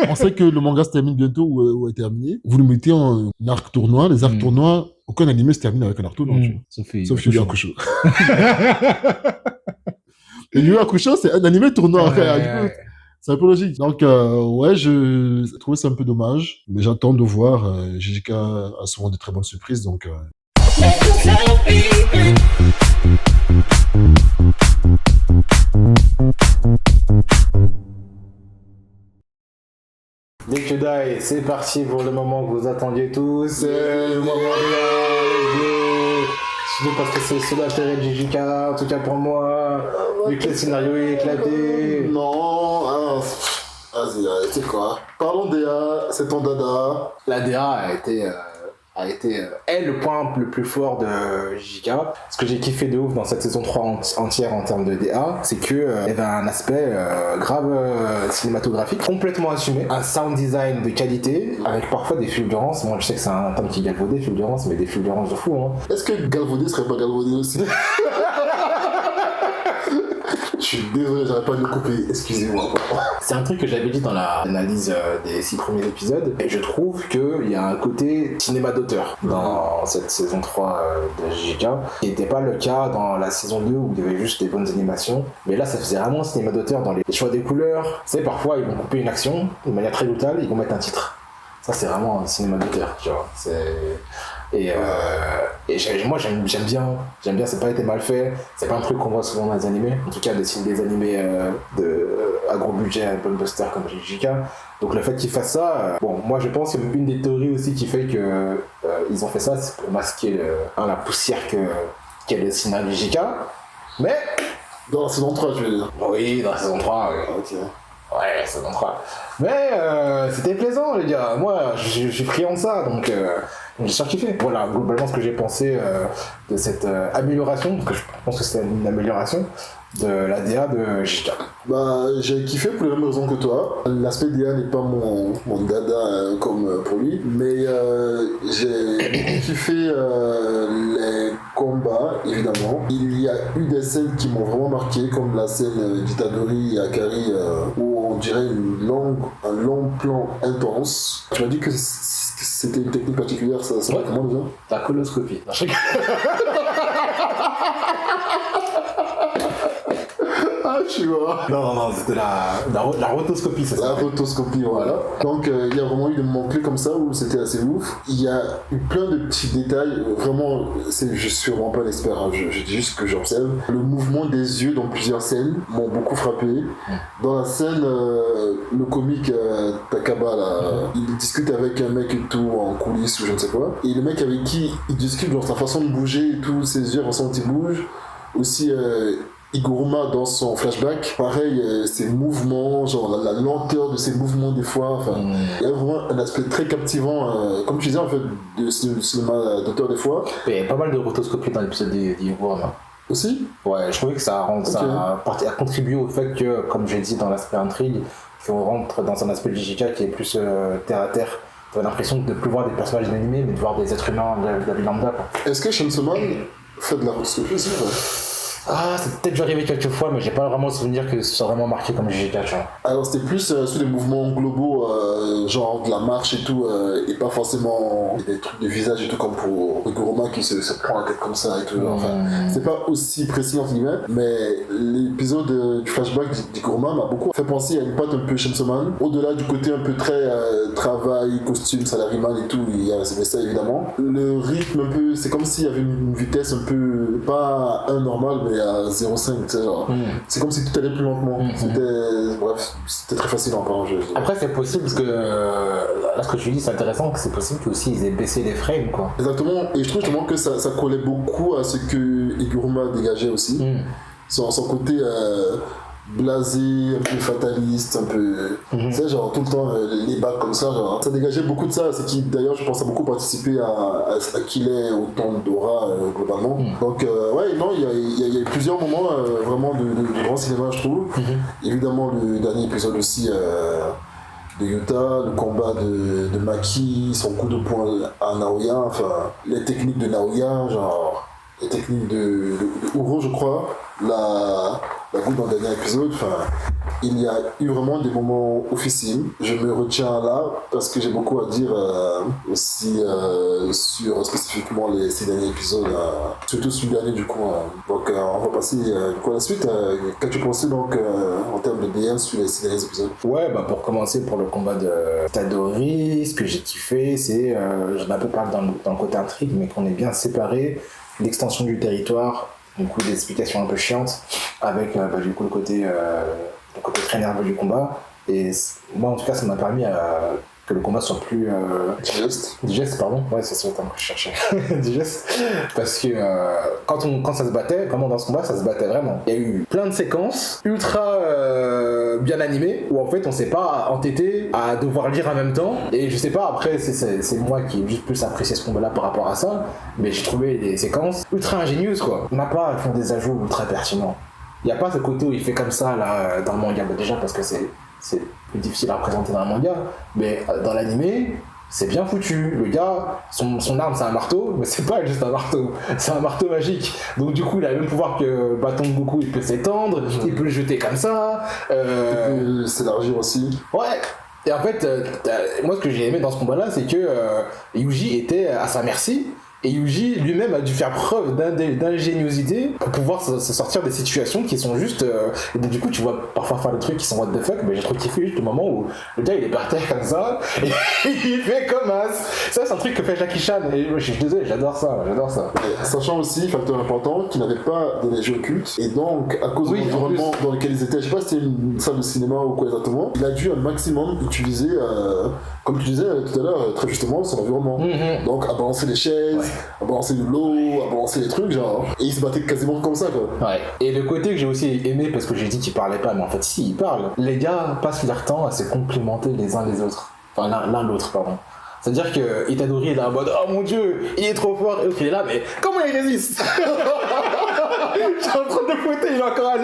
On sait que le manga se termine bientôt ou est terminé. Vous le mettez en arc tournoi. Les arcs tournois, aucun animé se termine avec un arc tournoi. Sauf Yu Yu Hakusho. Et Yu Yu Hakusho, c'est un animé tournoi. C'est un peu logique. Donc, ouais, je trouvais ça un peu dommage. Mais j'attends de voir. JJK a souvent de très bonnes surprises. Donc, Nick Dai, c'est parti pour le moment que vous attendiez tous. Le moment de je sais pas que c'est sous l'intérêt de JJK, en tout cas pour moi, vu que le scénario est éclaté. Non, vas-y, c'est quoi? Parlons DA, c'est ton dada. La DA a été est le point le plus fort de JJK. Ce que j'ai kiffé de ouf dans cette saison 3 entière en termes de DA, c'est que il y avait un aspect grave cinématographique complètement assumé, un sound design de qualité avec parfois des fulgurances. Moi je sais que c'est un terme qui galvaudé, fulgurances, mais des fulgurances de fou, hein. Est-ce que galvaudé serait pas galvaudé aussi? Je suis désolé, j'arrête pas de le couper, excusez-moi. C'est un truc que j'avais dit dans l'analyse des 6 premiers épisodes, et je trouve qu'il y a un côté cinéma d'auteur dans cette saison 3 de JJK, qui n'était pas le cas dans la saison 2 où il y avait juste des bonnes animations, mais là ça faisait vraiment cinéma d'auteur dans les choix des couleurs. Tu sais, parfois ils vont couper une action de manière très brutale, ils vont mettre un titre. Ça c'est vraiment un cinéma d'auteur, tu vois. Moi j'aime bien, c'est pas été mal fait, c'est pas un truc qu'on voit souvent dans les animés, en tout cas des animés à gros budget, à blockbuster comme JJK. Donc le fait qu'ils fassent ça, bon, moi je pense qu'une des théories aussi qui fait que ils ont fait ça, c'est pour masquer la poussière qu'est le scénario de JJK, mais... Dans la saison 3, je veux dire. Oui, dans la saison 3, oui. Ok. Ouais, saison 3. Mais c'était plaisant, les gars. Moi, je suis friand de ça, donc j'ai surkiffé. Voilà, globalement, ce que j'ai pensé de cette amélioration, parce que je pense que c'est une amélioration de la DA de JJK. Bah, j'ai kiffé pour les mêmes raisons que toi. L'aspect DA n'est pas mon dada comme pour lui, mais j'ai kiffé les combats, évidemment. Il y a eu des scènes qui m'ont vraiment marqué, comme la scène d'Itadori et Akari, où on dirait un long plan intense. Tu m'as dit que c'était une technique particulière, ça Ouais. comment déjà? La coloscopie. Non, je... Ah, tu vois. non, c'était la rotoscopie, c'est La ça. rotoscopie, voilà. Donc, il y a vraiment eu des moments clés comme ça où c'était assez ouf. Il y a eu plein de petits détails. Vraiment, je suis vraiment pas un expert. Hein. Je dis juste que j'observe. Le mouvement des yeux dans plusieurs scènes m'ont beaucoup frappé. Dans la scène, le comique Takaba, là, il discute avec un mec et tout en coulisses ou je ne sais quoi. Et le mec avec qui il discute, genre sa façon de bouger et tout, ses yeux, la façon dont il bouge. Aussi, Iguruma dans son flashback, pareil, ses mouvements, genre la lenteur de ses mouvements des fois, enfin, il y a vraiment un aspect très captivant, comme tu disais en fait, de cinéma d'auteur des fois. Il y avait pas mal de rotoscopie dans l'épisode d'Iguruma. Aussi. Ouais, je trouvais que ça a contribué au fait que, comme j'ai dit dans l'aspect intrigue, qu'on rentre dans un aspect de JJK qui est plus terre à terre. Tu as l'impression de ne plus voir des personnages animés, mais de voir des êtres humains de la vie lambda, quoi. Est-ce que Chainsaw Man fait de la rotoscopie aussi, ouais? Ah, c'est peut-être déjà arrivé quelques fois, mais j'ai pas vraiment le souvenir que ce soit vraiment marqué comme JJK, tu vois. Alors c'était plus sur des mouvements globaux, genre de la marche et tout, et pas forcément des trucs de visage et tout comme pour Iguruma qui se prend la tête comme ça et tout. Enfin, c'est pas aussi précis entre guillemets, mais l'épisode du flashback d'Iguruma m'a beaucoup fait penser à une patte un peu Chainsaw Man. Au-delà du côté un peu très travail, costume, salaryman et tout, il y a ça évidemment. Le rythme un peu, c'est comme s'il y avait une vitesse un peu, pas un normal, mais aller à 0,5, tu sais, genre. C'est comme si tout allait plus lentement. C'était très fascinant, pardon. Après, c'est possible parce que là, ce que tu dis, c'est intéressant, que c'est possible qu'aussi ils aient baissé les frames, quoi. Exactement, et je trouve justement que ça collait beaucoup à ce que Iguruma dégageait aussi. Son côté blasé, un peu fataliste, un peu. Tu sais, genre tout le temps les bacs comme ça, genre. Ça dégageait beaucoup de ça, c'est qui d'ailleurs, je pense, a beaucoup participé à qu'il ait autant d'aura globalement. Donc, ouais, non, il y a eu plusieurs moments vraiment de grand cinéma, je trouve. Évidemment, le dernier épisode aussi. De Yuta, le combat de Maki, son coup de poing à Naoya, enfin, les techniques de Naoya, genre, les techniques de Uro, je crois, la goutte dans le dernier épisode, enfin, il y a eu vraiment des moments officiels. Je me retiens là parce que j'ai beaucoup à dire aussi sur spécifiquement ces derniers épisodes, surtout sur le dernier du coup. Donc on va passer du coup à la suite. Qu'as-tu pensé donc en termes de BN sur ces derniers épisodes? Ouais, bah pour commencer, pour le combat de Tadori, ce que j'ai kiffé, c'est, j'en ai un peu parlé dans le côté intrigue, mais qu'on est bien séparé l'extension du territoire, du coup des explications un peu chiantes, avec du coup le côté très nerveux du combat. Et moi en tout cas ça m'a permis que le combat soit plus digeste, pardon, ouais c'est ça le terme que je cherchais. Digeste, parce que quand ça se battait, vraiment dans ce combat ça se battait vraiment. Il y a eu plein de séquences ultra bien animées où en fait on s'est pas entêté à devoir lire en même temps, et je sais pas, après c'est moi qui ai juste plus apprécié ce combat là par rapport à ça, mais j'ai trouvé des séquences ultra ingénieuses quoi. On n'a pas à faire des ajouts ultra pertinents. Il n'y a pas ce côté où il fait comme ça là dans le manga, déjà parce que c'est plus difficile à représenter dans un manga, mais dans l'animé, c'est bien foutu. Le gars, son arme c'est un marteau, mais c'est pas juste un marteau, c'est un marteau magique. Donc du coup, il a le même pouvoir que le bâton de Goku, il peut s'étendre, il peut le jeter comme ça. Il peut s'élargir aussi. Ouais. Et en fait, moi ce que j'ai aimé dans ce combat-là, c'est que Yuji était à sa merci. Et Yuji lui-même a dû faire preuve d'ingéniosité pour pouvoir se sortir des situations qui sont juste... et du coup, tu vois parfois faire des trucs qui sont what the fuck, mais j'ai trop kiffé juste le moment où le gars il est par terre comme ça, et il fait comme as. Ça, c'est un truc que fait Jackie Chan, et je suis désolé, j'adore ça. Et sachant aussi, facteur important, qu'ils n'avaient pas d'énergie occulte, et donc, à cause de l'environnement dans lequel ils étaient, je sais pas si c'était une salle de cinéma ou quoi exactement, il a dû un maximum utiliser, comme tu disais tout à l'heure, très justement, son environnement. Donc, à balancer les chaises, à balancer de l'eau, à balancer des trucs, genre. Et il se battait quasiment comme ça, quoi. Ouais. Et le côté que j'ai aussi aimé, parce que j'ai dit qu'il parlait pas, mais en fait, si, il parle. Les gars passent leur temps à se complémenter les uns les autres. Enfin, l'un l'autre, pardon. C'est-à-dire que Itadori est là en mode oh mon dieu, il est trop fort, et l'autre il est là, mais comment il résiste? Je suis en train de le fouetter, il est encore à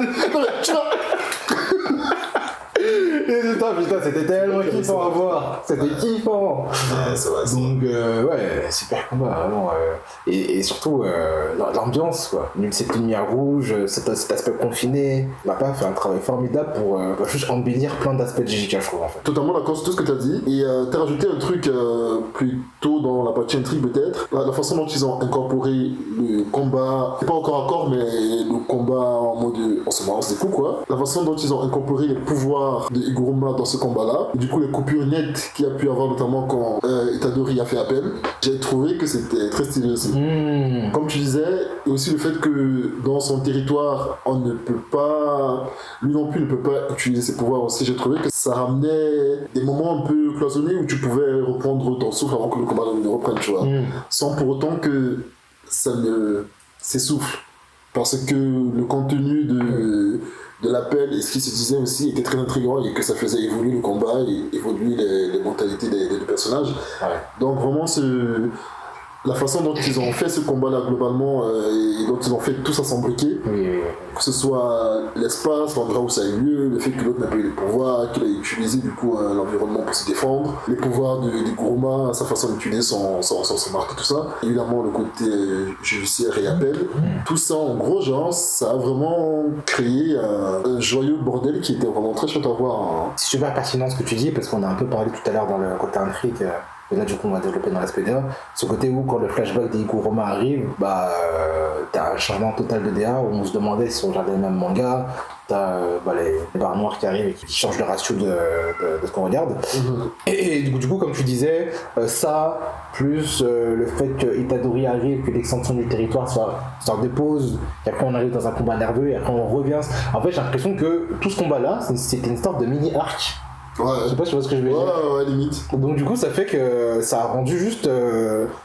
Et putain, c'était tellement kiffant à voir. C'était kiffant. Ouais, c'est vrai. Donc, ouais, super combat, vraiment. Et surtout, l'ambiance, quoi. Cette lumière rouge, cet aspect confiné. Mappa fait un travail formidable pour juste embellir plein d'aspects de JJK, je trouve, en fait. Totalement d'accord sur tout ce que tu as dit. Et tu as rajouté un truc plutôt dans la partie intrigue, peut-être. La façon dont ils ont incorporé le combat, c'est pas encore, mais le combat en mode on se balance des coups, quoi. La façon dont ils ont incorporé les pouvoirs de Iguruma dans ce combat-là, du coup les coupures nettes qu'il y a pu avoir notamment quand Itadori a fait appel, j'ai trouvé que c'était très stylé aussi. Comme tu disais, et aussi le fait que dans son territoire, on ne peut pas, lui non plus ne peut pas utiliser ses pouvoirs aussi, j'ai trouvé que ça ramenait des moments un peu cloisonnés où tu pouvais reprendre ton souffle avant que le combat ne reprenne, tu vois, sans pour autant que ça ne s'essouffle, parce que le contenu de l'appel et ce qui se disait aussi était très intriguant et que ça faisait évoluer le combat et évoluer les mentalités des personnages. Ouais. Donc vraiment la façon dont ils ont fait ce combat-là globalement et dont ils ont fait tout ça s'embriquer, que ce soit l'espace, l'endroit où ça a eu lieu, le fait que l'autre n'a pas eu les pouvoirs, qu'il a utilisé du coup l'environnement pour se défendre, les pouvoirs de Guruma, sa façon d'utiliser son marque, tout ça, évidemment le côté judiciaire et appel, tout ça en gros genre ça a vraiment créé un joyeux bordel qui était vraiment très chouette à voir. C'est super pertinent ce que tu dis, parce qu'on a un peu parlé tout à l'heure dans le côté intrigue et là du coup on va développer dans l'aspect DA, ce côté où quand le flashback d'Iguruma arrive, t'as un changement total de DA où on se demandait si on regardait le même manga, t'as les barres noires qui arrivent et qui changent le ratio de ce qu'on regarde. Et du coup comme tu disais, ça plus le fait que Itadori arrive, que l'extension du territoire soit dépose, et après on arrive dans un combat nerveux et après on revient. En fait j'ai l'impression que tout ce combat là c'était une sorte de mini arc. Ouais. Je sais pas ce que je veux dire. Ouais, limite. Donc du coup ça fait que ça a rendu juste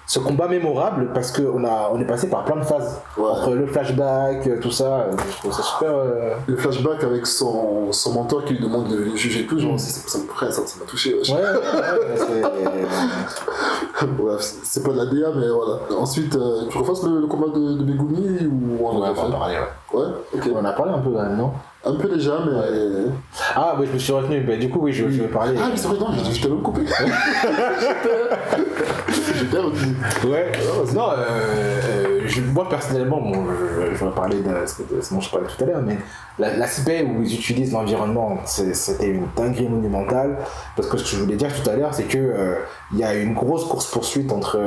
ce combat mémorable parce qu'on est passé par plein de phases. Entre le flashback, tout ça, je trouve ça super... Le flashback avec son mentor qui lui demande de le juger tout, genre ça m'a touché. Ouais, c'est pas de la DA mais voilà. Ensuite, tu refasses le combat de Megumi ou on en a fait parler, ouais, ok. On en a parlé un peu quand même, non? Un peu déjà, mais... Ah, oui, je me suis retenu. Du coup, oui, je vais parler. Ah, mais c'est vrai, non, je t'ai même coupé. J'étais retenu. Ouais. Non, moi, personnellement, je vais parler de ce dont je parlais tout à l'heure, mais l'aspect où ils utilisent l'environnement, c'était une dinguerie monumentale. Parce que ce que je voulais dire tout à l'heure, c'est que il y a une grosse course-poursuite entre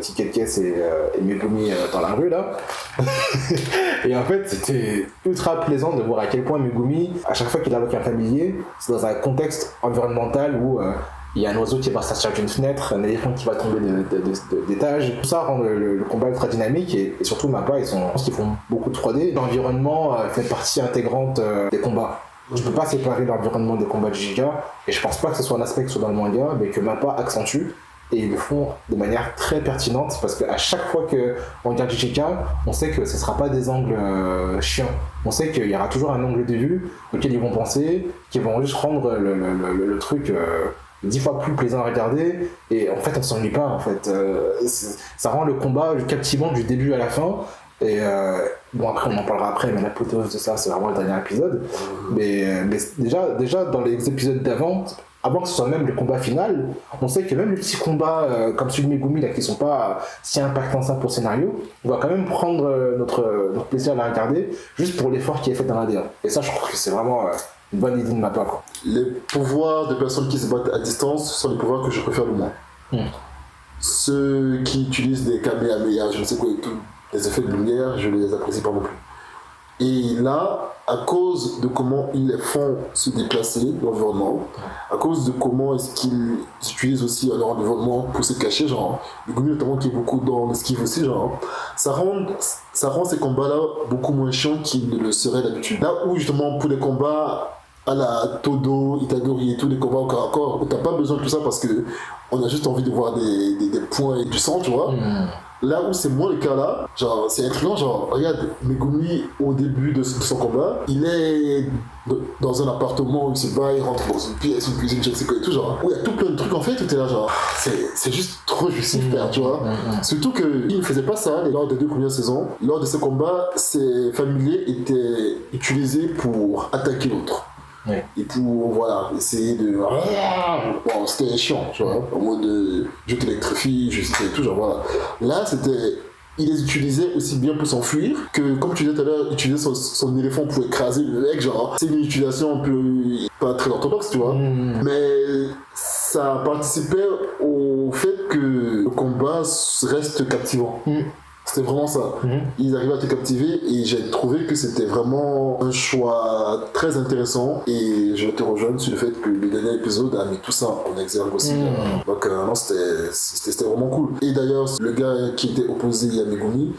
Tiketkes et Megumi dans la rue, là. Et en fait, c'était ultra plaisant de voir à quel point Megumi, à chaque fois qu'il invoque un familier, c'est dans un contexte environnemental où il y a un oiseau qui va sortir d'une fenêtre, un éléphant qui va tomber d'étage. Tout ça rend le combat ultra dynamique et surtout Mappa, ils font beaucoup de 3D. L'environnement fait partie intégrante des combats. Tu peux pas séparer l'environnement des combats de Giga et je pense pas que ce soit un aspect qui soit dans le manga, mais que Mappa accentue. Et ils le font de manière très pertinente parce qu'à chaque fois qu'on regarde Jujutsu, on sait que ce ne sera pas des angles chiants. On sait qu'il y aura toujours un angle de vue auquel ils vont penser, qui vont juste rendre le truc 10 fois plus plaisant à regarder. Et en fait, on s'ennuie pas. En fait. Ça rend le combat captivant du début à la fin. Et bon, après, on en parlera après, mais l'apothéose de ça, c'est vraiment le dernier épisode. Mais déjà, dans les épisodes d'avant, avant que ce soit même le combat final, on sait que même les petits combats comme celui de Megumi là, qui sont pas si impactants ça pour le scénario, on va quand même prendre notre plaisir à la regarder juste pour l'effort qui est fait dans l'ADN. Et ça, je trouve que c'est vraiment une bonne idée de ma part, quoi. Les pouvoirs de personnes qui se battent à distance sont les pouvoirs que je préfère le moins. Ceux qui utilisent des kamehameha, je ne sais quoi et tout, les effets de lumière, je les apprécie pas non plus. Et là, à cause de comment ils les font se déplacer, l'environnement, à cause de comment est-ce qu'ils utilisent aussi leur environnement pour se cacher, genre, Megumi notamment qui est beaucoup dans l'esquive aussi, genre, ça rend ces combats-là beaucoup moins chiants qu'ils ne le seraient d'habitude. Là où justement pour les combats à la Todo, Itadori et tous les combats au corps à corps, où t'as pas besoin de tout ça parce que on a juste envie de voir des points et du sang, tu vois. Là où c'est moins le cas là, genre c'est intriguant, genre regarde Megumi au début de son combat, il est dans un appartement où il se bat, il rentre dans une pièce, une cuisine, je sais quoi et tout, genre où il y a tout plein de trucs en fait, où t'es là genre c'est juste trop super, tu vois. Surtout qu'il ne faisait pas ça lors des 2 premières saisons. Lors de ces combats, ses familiers étaient utilisés pour attaquer l'autre. Et pour voilà, essayer de. Bon, c'était chiant, tu vois, en mode je t'électrifie, je sais tout, genre voilà. Là, c'était. Il les utilisait aussi bien pour s'enfuir que, comme tu disais tout à l'heure, utiliser son éléphant pour écraser le mec, genre, c'est une utilisation un peu pas très orthodoxe, tu vois, mais ça participait au fait que le combat reste captivant. C'était vraiment ça. Ils arrivaient à te captiver et j'ai trouvé que c'était vraiment un choix très intéressant et je te rejoins sur le fait que le dernier épisode a mis tout ça en exergue aussi. Donc non, c'était vraiment cool. Et d'ailleurs, le gars qui était opposé à Megumi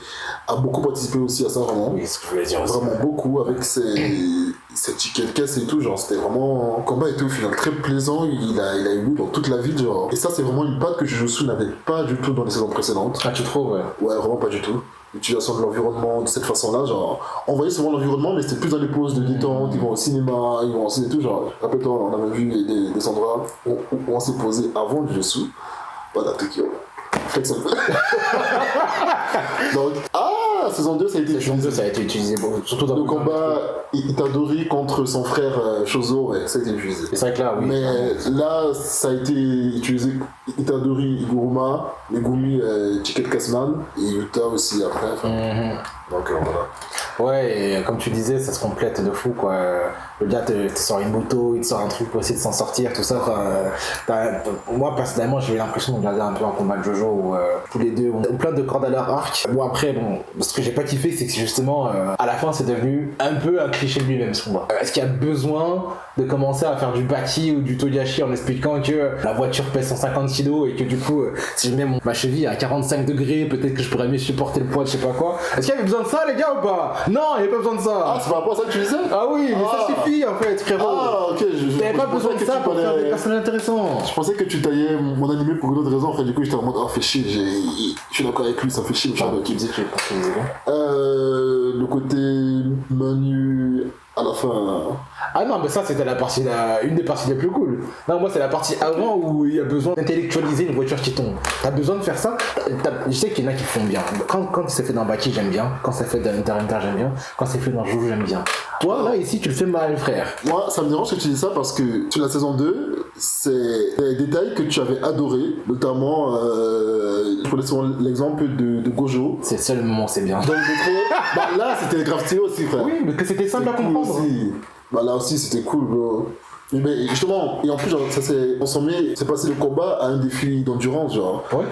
a beaucoup participé aussi à ça, vraiment. Oui, ce que je voulais dire aussi. Vraiment beaucoup avec ses chicken-caisse et tout, genre c'était vraiment un combat était au final très plaisant, il a eu dans toute la ville, genre. Et ça, c'est vraiment une patte que Jujutsu n'avait pas du tout dans les saisons précédentes. Ah, tu trouves, ouais. Ouais, vraiment pas du tout. L'utilisation de l'environnement de cette façon-là, genre, on voyait souvent l'environnement, mais c'était plus dans les pauses de détente, ils vont au cinéma, ils vont au ciné et tout, genre, rappelle-toi, on avait vu des endroits où on s'est posé avant le Jujutsu, voilà, Tokyo. Flex un peu. Donc, saison 2, ça a été utilisé. Saison 2, ça a été utilisé surtout dans le combat Itadori contre son frère Shozo, ouais, ça a été utilisé. C'est vrai que là, oui. Mais là, ça a été utilisé Itadori, Iguruma, Megumi, Chiket Kasman et Yuta aussi après. Donc voilà. Ouais, et comme tu disais, ça se complète de fou, quoi. Le gars te sort une moto, il te sort un truc pour essayer de s'en sortir, tout ça. Moi, personnellement, j'ai eu l'impression de regarder un peu un combat de Jojo où tous les deux ont plein de cordes à leur arc. Bon, après, bon, ce que j'ai pas kiffé, c'est que justement, à la fin, c'est devenu un peu un cliché de lui-même, ce combat. Est-ce qu'il y a besoin de commencer à faire du Baki ou du Togashi en expliquant que la voiture pèse 150 kg et que du coup, si je mets ma cheville à 45 degrés, peut-être que je pourrais mieux supporter le poids de je sais pas quoi. Est-ce qu'il y avait besoin de ça, les gars, ou pas? Non, il n'y avait pas besoin de ça. Ah, c'est par rapport à ça que tu disais? Ah oui, mais ça suffit en fait, frérot. Ah, ok, T'avais pas besoin de ça pour faire des personnages intéressants. Je pensais que tu taillais mon animé pour une autre raison, en fait, du coup, j'étais en mode, oh, fait chier, je suis d'accord avec lui, ça fait chier, Qui disait que j'ai pas fait le côté menu à la fin. Ah non, mais ça c'était une des parties les plus cool. Non, moi c'est la partie avant où il y a besoin d'intellectualiser une voiture qui tombe. T'as besoin de faire ça. Je sais qu'il y en a qui font bien. Quand c'est fait dans Baki, j'aime bien. Quand c'est fait dans Inter, j'aime bien. Quand c'est fait dans Jojo, j'aime bien. Toi là ici tu le fais mal, frère. Moi ça me dérange que tu dis ça parce que sur la saison 2, c'est des détails que tu avais adorés, notamment je prenais souvent l'exemple de Gojo. C'est le seul moment où c'est bien. Dans le métro, bah là c'était grave stylé aussi, frère. Oui, mais que c'était simple à Cool comprendre. aussi. Bah là aussi c'était cool, bro. Mais justement, et en plus, genre, ça s'est consommé, c'est passé le combat à un défi d'endurance, genre. Ouais.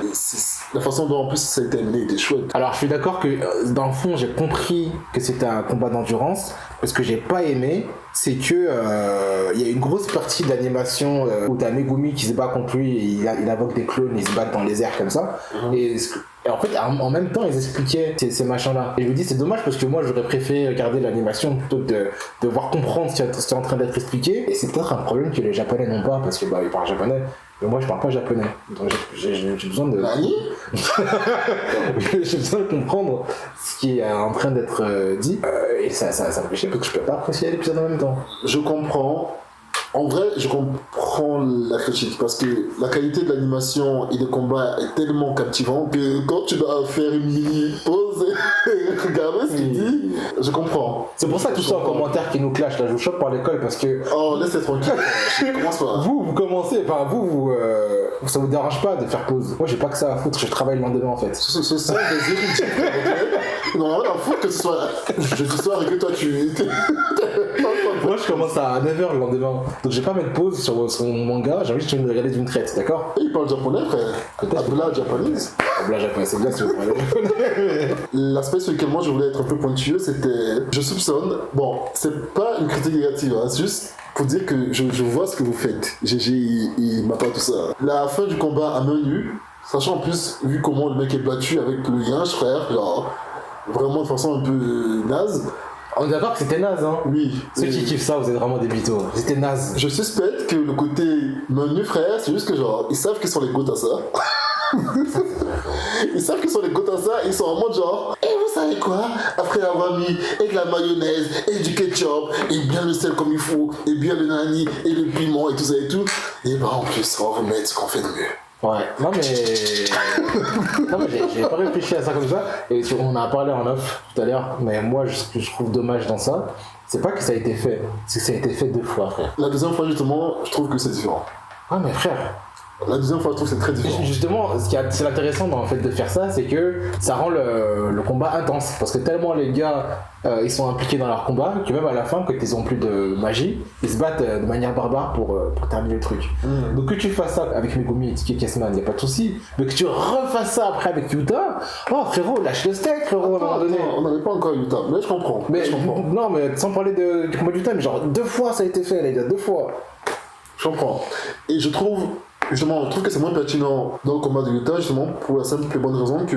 La façon dont en plus ça a été amené était chouette. Alors je suis d'accord que dans le fond j'ai compris que c'était un combat d'endurance, mais ce que j'ai pas aimé c'est que il y a une grosse partie de l'animation où t'as Megumi qui se bat contre lui et il invoque des clones, ils se battent dans les airs comme ça. Et en fait, en même temps, ils expliquaient ces machins-là. Et je me dis, c'est dommage parce que moi, j'aurais préféré regarder l'animation plutôt que de devoir comprendre ce qui est en train d'être expliqué. Et c'est peut-être un problème que les Japonais n'ont pas parce que ils parlent japonais. Mais moi, je parle pas japonais. Donc, j'ai besoin de. Nani? J'ai besoin de comprendre ce qui est en train d'être dit. Et ça me fait chier parce que je peux pas apprécier l'épisode en même temps. Je comprends. En vrai, je comprends la critique parce que la qualité de l'animation et des combats est tellement captivant que quand tu dois faire une mini pause et regarder ce qu'il dit, je comprends. C'est pour ça que tout ça en commentaire qui nous clash là, je vous chope par l'école parce que. Oh, laisse-les tranquille. Je commence pas. Vous commencez, enfin ça vous dérange pas de faire pause. Moi j'ai pas que ça à foutre, je travaille le lendemain en fait. Ce sont des érudits, ok? Ils n'ont rien à foutre que ce soit jeudi soir et que toi tu. Moi je commence à 9h le lendemain. Donc je vais pas mettre pause sur mon manga, j'ai envie de regarder d'une traite, d'accord? Il parle japonais, frère. Abdullah japonese. Abdullah japonais, c'est bien si vous parlez japonais. L'aspect sur lequel moi je voulais être un peu pointueux, c'était. Je soupçonne. Bon, c'est pas une critique négative, hein, c'est juste pour dire que je vois ce que vous faites. GG, il m'a pas tout ça. La fin du combat à main nue, sachant en plus, vu comment le mec est battu avec le yinche, frère, genre, vraiment de façon un peu naze. On est d'accord que c'était naze, hein? Oui. Ceux qui kiffent ça, vous êtes vraiment des bitos. C'était naze. Je suspecte que le côté main nue, frère, c'est juste que genre, ils savent qu'ils sont les goûts à ça. Ils savent qu'ils sont les goûts à ça, ils sont en mode genre, et vous savez quoi? Après avoir mis et de la mayonnaise, et du ketchup, et bien le sel comme il faut, et bien le nani, et le piment, et tout ça et tout, et bah en plus, on va remettre ce qu'on fait de mieux. Ouais, non mais j'ai pas réfléchi à ça comme ça, et on en a parlé en off tout à l'heure, mais moi ce que je trouve dommage dans ça, c'est pas que ça a été fait, c'est que ça a été fait 2 fois, frère. La deuxième fois justement, je trouve que c'est différent. Ah mais frère, La deuxième fois, je trouve que c'est très différent. justement, c'est intéressant dans le fait de faire ça, c'est que ça rend le combat intense, parce que tellement les gars ils sont impliqués dans leur combat que même à la fin, quand ils ont plus de magie, ils se battent de manière barbare pour terminer le truc. Donc que tu fasses ça avec Megumi et Tiki Kesman, y a pas de souci, mais que tu refasses ça après avec Yuta, oh frérot, lâche le steak, frérot, à un moment donné. On n'avait pas encore Utah, mais je comprends. Mais je comprends. non, mais sans parler du combat d'Utah, mais genre 2 fois ça a été fait, les gars, 2 fois. Je comprends. Et je trouve que c'est moins pertinent dans le combat de Utah, justement, pour la simple et bonne raison que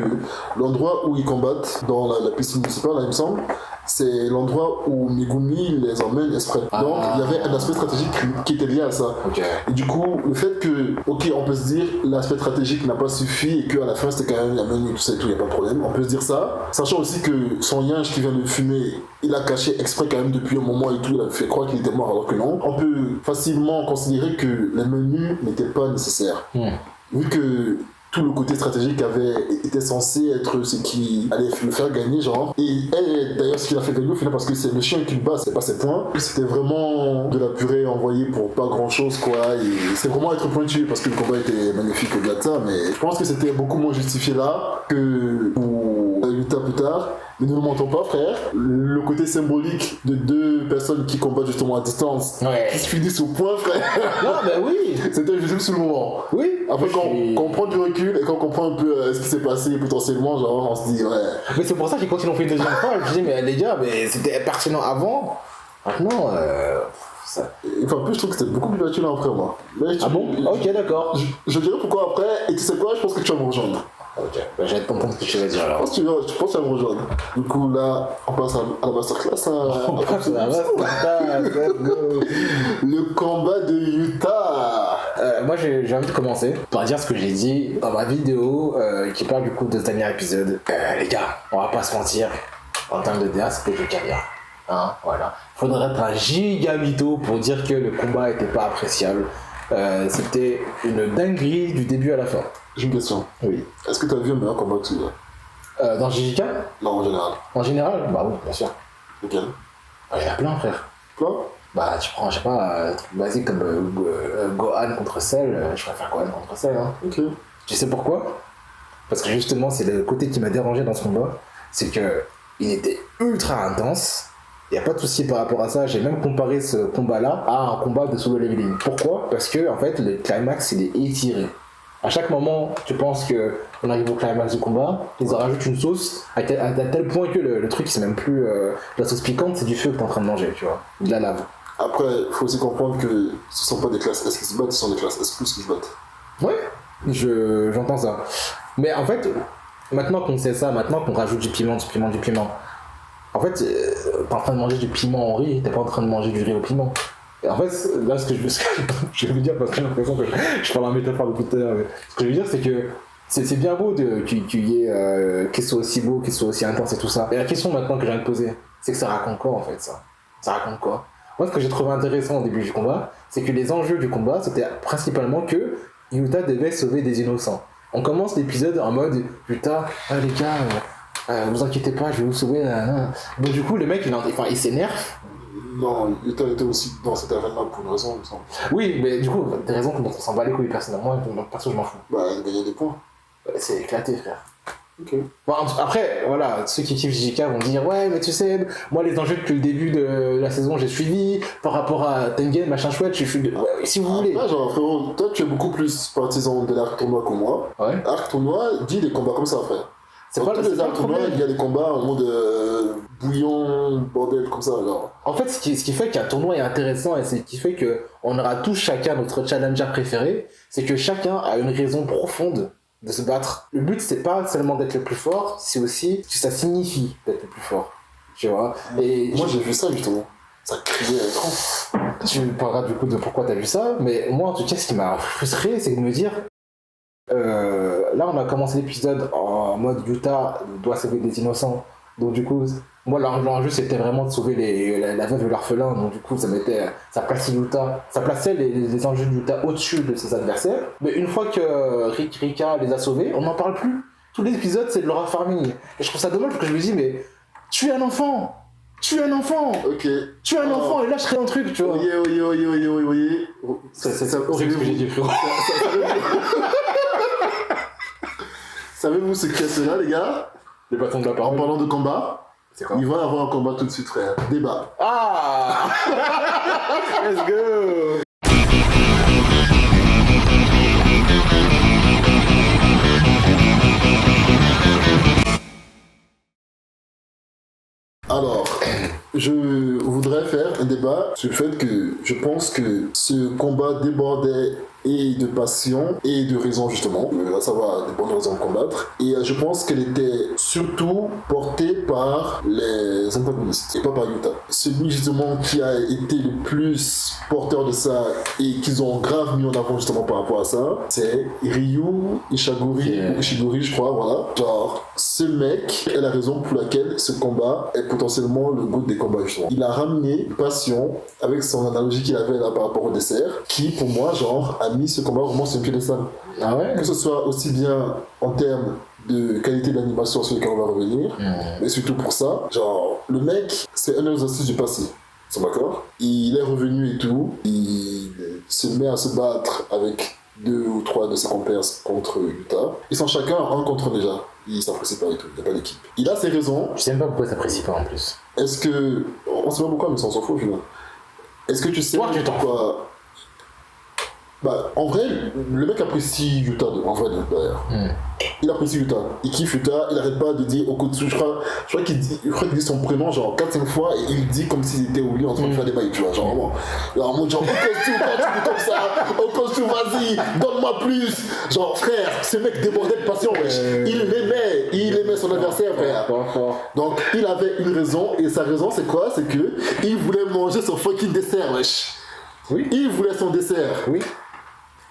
l'endroit où ils combattent dans la piste municipale, là, il me semble, c'est l'endroit où Megumi les emmène exprès. Donc, il y avait un aspect stratégique qui était lié à ça. Ok. Et du coup, le fait que, ok, on peut se dire, l'aspect stratégique n'a pas suffi et qu'à la fin, c'était quand même la menu, tout ça et tout, il n'y a pas de problème. On peut se dire ça. Sachant aussi que son yinche qui vient de fumer, il a caché exprès quand même depuis un moment et tout, il a fait croire qu'il était mort alors que non. On peut facilement considérer que les menus n'étaient pas nécessaires. Vu que tout le côté stratégique était censé être ce qui allait le faire gagner, genre. Et d'ailleurs, ce qu'il a fait gagner au final, parce que c'est le chien qui le bat, c'est pas ses points. C'était vraiment de la purée envoyée pour pas grand chose, quoi. Et c'est vraiment être pointu, parce que le combat était magnifique au-delà de ça, mais je pense que c'était beaucoup moins justifié là que pour Yuta plus tard. Mais ne le mentons pas, frère. Le côté symbolique de deux personnes qui combattent justement à distance, Ouais. qui se finissent au point, frère. Non, mais oui. C'était juste sur le moment. Oui. Après, Moi, je suis- quand on prend du recul et quand on comprend un peu ce qui s'est passé potentiellement, genre, on se dit, ouais. Mais c'est pour ça qu'ils continuent à faire une deuxième fois. Je me dis, mais les gars, mais c'était pertinent avant. Maintenant, ça... Enfin, en plus, je trouve que c'était beaucoup plus pertinent après, moi. Mais Ah bon? Ok, d'accord. Je dirais pourquoi après, et tu sais quoi, je pense que tu vas me rejoindre. Ok, bah, j'ai hâte de comprendre ce que tu vas dire Je alors. pense que tu vas me rejoindre. Du coup, là, on passe à la masterclass. On passe à la masterclass, let's go. Le combat de Yuta. Moi j'ai envie de commencer par dire ce que j'ai dit dans ma vidéo qui parle du coup de ce dernier épisode. Les gars, on va pas se mentir, en termes de DA c'était du caviar. Hein, voilà. Faudrait être un giga mytho pour dire que le combat était pas appréciable. C'était une dinguerie du début à la fin. J'ai une question. Oui. Est-ce que tu as vu un meilleur combat que celui-là? Dans JJK, Non, en général. en général, bah oui, bien sûr. Lequel? Il y en a plein, frère. Quoi? Bah tu prends, je sais pas, un truc basique comme Gohan contre Cell, je préfère Gohan contre Cell. Hein. Ok. Tu sais pourquoi? Parce que justement, c'est le côté qui m'a dérangé dans ce combat, c'est que il était ultra intense. Il n'y a pas de souci par rapport à ça. J'ai même comparé ce combat-là à un combat de solo leveling. Pourquoi? Parce que en fait, le climax il est étiré. À chaque moment, tu penses que on arrive au climax du combat, ils en rajoutent une sauce à tel point que le truc c'est même plus la sauce piquante, c'est du feu que t'es en train de manger, tu vois, de la lave. Après, il faut aussi comprendre que ce sont pas des classes S qui se battent, ce sont des classes S plus qui se battent. Ouais, j'entends ça. Mais en fait, maintenant qu'on sait ça, maintenant qu'on rajoute du piment, en fait, t'es en train de manger du piment au riz, t'es pas en train de manger du riz au piment. Et en fait, là, ce que je veux dire, parce que j'ai l'impression que je parle en métaphore depuis tout à l'heure, mais ce que je veux dire, c'est que c'est bien beau qu'il y ait, qu'il soit aussi beau, qu'il soit aussi intense et tout ça. Et la question maintenant que j'ai envie de poser, c'est que ça raconte quoi en fait, ça? Ça raconte quoi? Moi, ce que j'ai trouvé intéressant au début du combat, c'est que les enjeux du combat, c'était principalement que Yuta devait sauver des innocents. On commence l'épisode en mode Yuta, ah les gars, vous inquiétez pas, je vais vous sauver. Bon, du coup, le mec, il s'énerve. Non, Yuta était aussi dans cet événement pour une raison, il me semble. Oui, mais du coup, des raisons dont on s'en bat les couilles, personnellement. Moi, perso, je m'en fous. Bah, il a gagné des points. C'est éclaté, frère. Ok. Bon, après, voilà, ceux qui kiffent JJK vont dire ouais, mais tu sais, moi les enjeux depuis le début de la saison j'ai suivi par rapport à Tengen, machin chouette, je suis ouais, si vous voulez. Là, genre, frérot, toi, tu es beaucoup plus partisan de l'arc tournoi que moi. Ouais. Arc tournoi dit des combats comme ça, frère. C'est Dans pas tous c'est les pas arcs le tournois, problème. il y a des combats en mode bouillon, bordel, comme ça, alors. En fait, ce qui fait qu'un tournoi est intéressant et ce qui fait qu'on aura tous chacun notre challenger préféré, c'est que chacun a une raison profonde de se battre. Le but, c'est pas seulement d'être le plus fort, c'est aussi que ça signifie d'être le plus fort. Tu vois? Et Moi, j'ai vu ça, justement. Ça criait à l'écran. tu parleras du coup de pourquoi t'as vu ça, mais moi en tout cas ce qui m'a frustré c'est de me dire là on a commencé l'épisode en mode Yuta doit sauver des innocents, donc du coup moi l'enjeu c'était vraiment de sauver la veuve et l'orphelin, donc du coup ça plaçait Yuta, ça plaçait les enjeux de Yuta au-dessus de ses adversaires, mais une fois que Rika les a sauvés, on n'en parle plus. Tout l'épisode c'est de Laura Farming, et je trouve ça dommage parce que je me dis mais tu es un enfant. Tu es un enfant! Ok. Tu es un enfant et là je serais un truc, tu vois. Oui. C'est horrible ce que j'ai dit, frérot. Savez-vous ce qu'est cela, les gars? Les bâtons de la En parole. parlant de combat, C'est quoi? il va y avoir un combat tout de suite, frère. Débat. Ah! Let's go! Alors, je voudrais faire un débat sur le fait que je pense que ce combat débordait et de passion et de raison justement, à savoir des bonnes raisons de combattre. Et je pense qu'elle était surtout portée par les antagonistes et pas par Yuta. Celui justement qui a été le plus porteur de ça et qu'ils ont grave mis en avant justement par rapport à ça, c'est Ryu Ishiguri, ou Ishiguri je crois, voilà. Genre, ce mec est la raison pour laquelle ce combat est potentiellement le goût des combats justement. Il a ramené passion avec son analogie qu'il avait là par rapport au dessert, qui pour moi genre a mis ce combat vraiment sur le piédestal. Ah ouais? Que ce soit aussi bien en termes de qualité d'animation sur lesquels on va revenir, mais surtout pour ça, genre le mec c'est un exercice du passé. C'est d'accord? Il est revenu et tout, il se met à se battre avec 2 ou 3 de ses compères contre Yuta. Ils sont chacun un contre un déjà. Ils s'apprécient pas et tout, il n'y a pas d'équipe. Il a ses raisons. Je sais même pas pourquoi ça s'apprécie pas en plus. Est-ce que. On sait pas pourquoi, mais ça on s'en fout au final. Est-ce que tu sais Toi, tu t'en pourquoi. Bah, en vrai, le mec apprécie Yuta, en vrai, d'ailleurs. Il apprécie Yuta. Il kiffe Yuta, il arrête pas de dire Okotsu. Je crois qu'il dit son prénom genre 4-5 fois et il dit comme s'il était au lit en train de faire des bails, tu vois, genre vraiment. Alors, en mode genre Okotsu, quand tu dis comme ça, Okotsu, vas-y, donne-moi plus. Genre, frère, ce mec débordait de passion, wesh. Il aimait son adversaire, frère. Donc, il avait une raison, et sa raison, c'est quoi? C'est que il voulait manger son fucking dessert, wesh. Oui. Il voulait son dessert. Oui.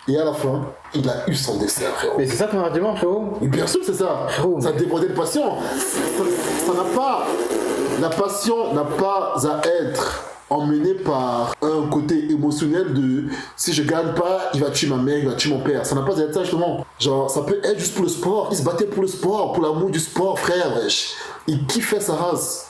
Et à la fin, il a eu son dessert, frérot. Mais c'est ça ton argument, frérot? Et bien sûr, c'est ça. Frérot. Ça débordait de passion. Ça n'a pas. La passion n'a pas à être emmenée par un côté émotionnel de si je gagne pas, il va tuer ma mère, il va tuer mon père. Ça n'a pas à être ça, justement. Genre, ça peut être juste pour le sport. Il se battait pour le sport, pour l'amour du sport, frère, wesh. Il kiffait sa race.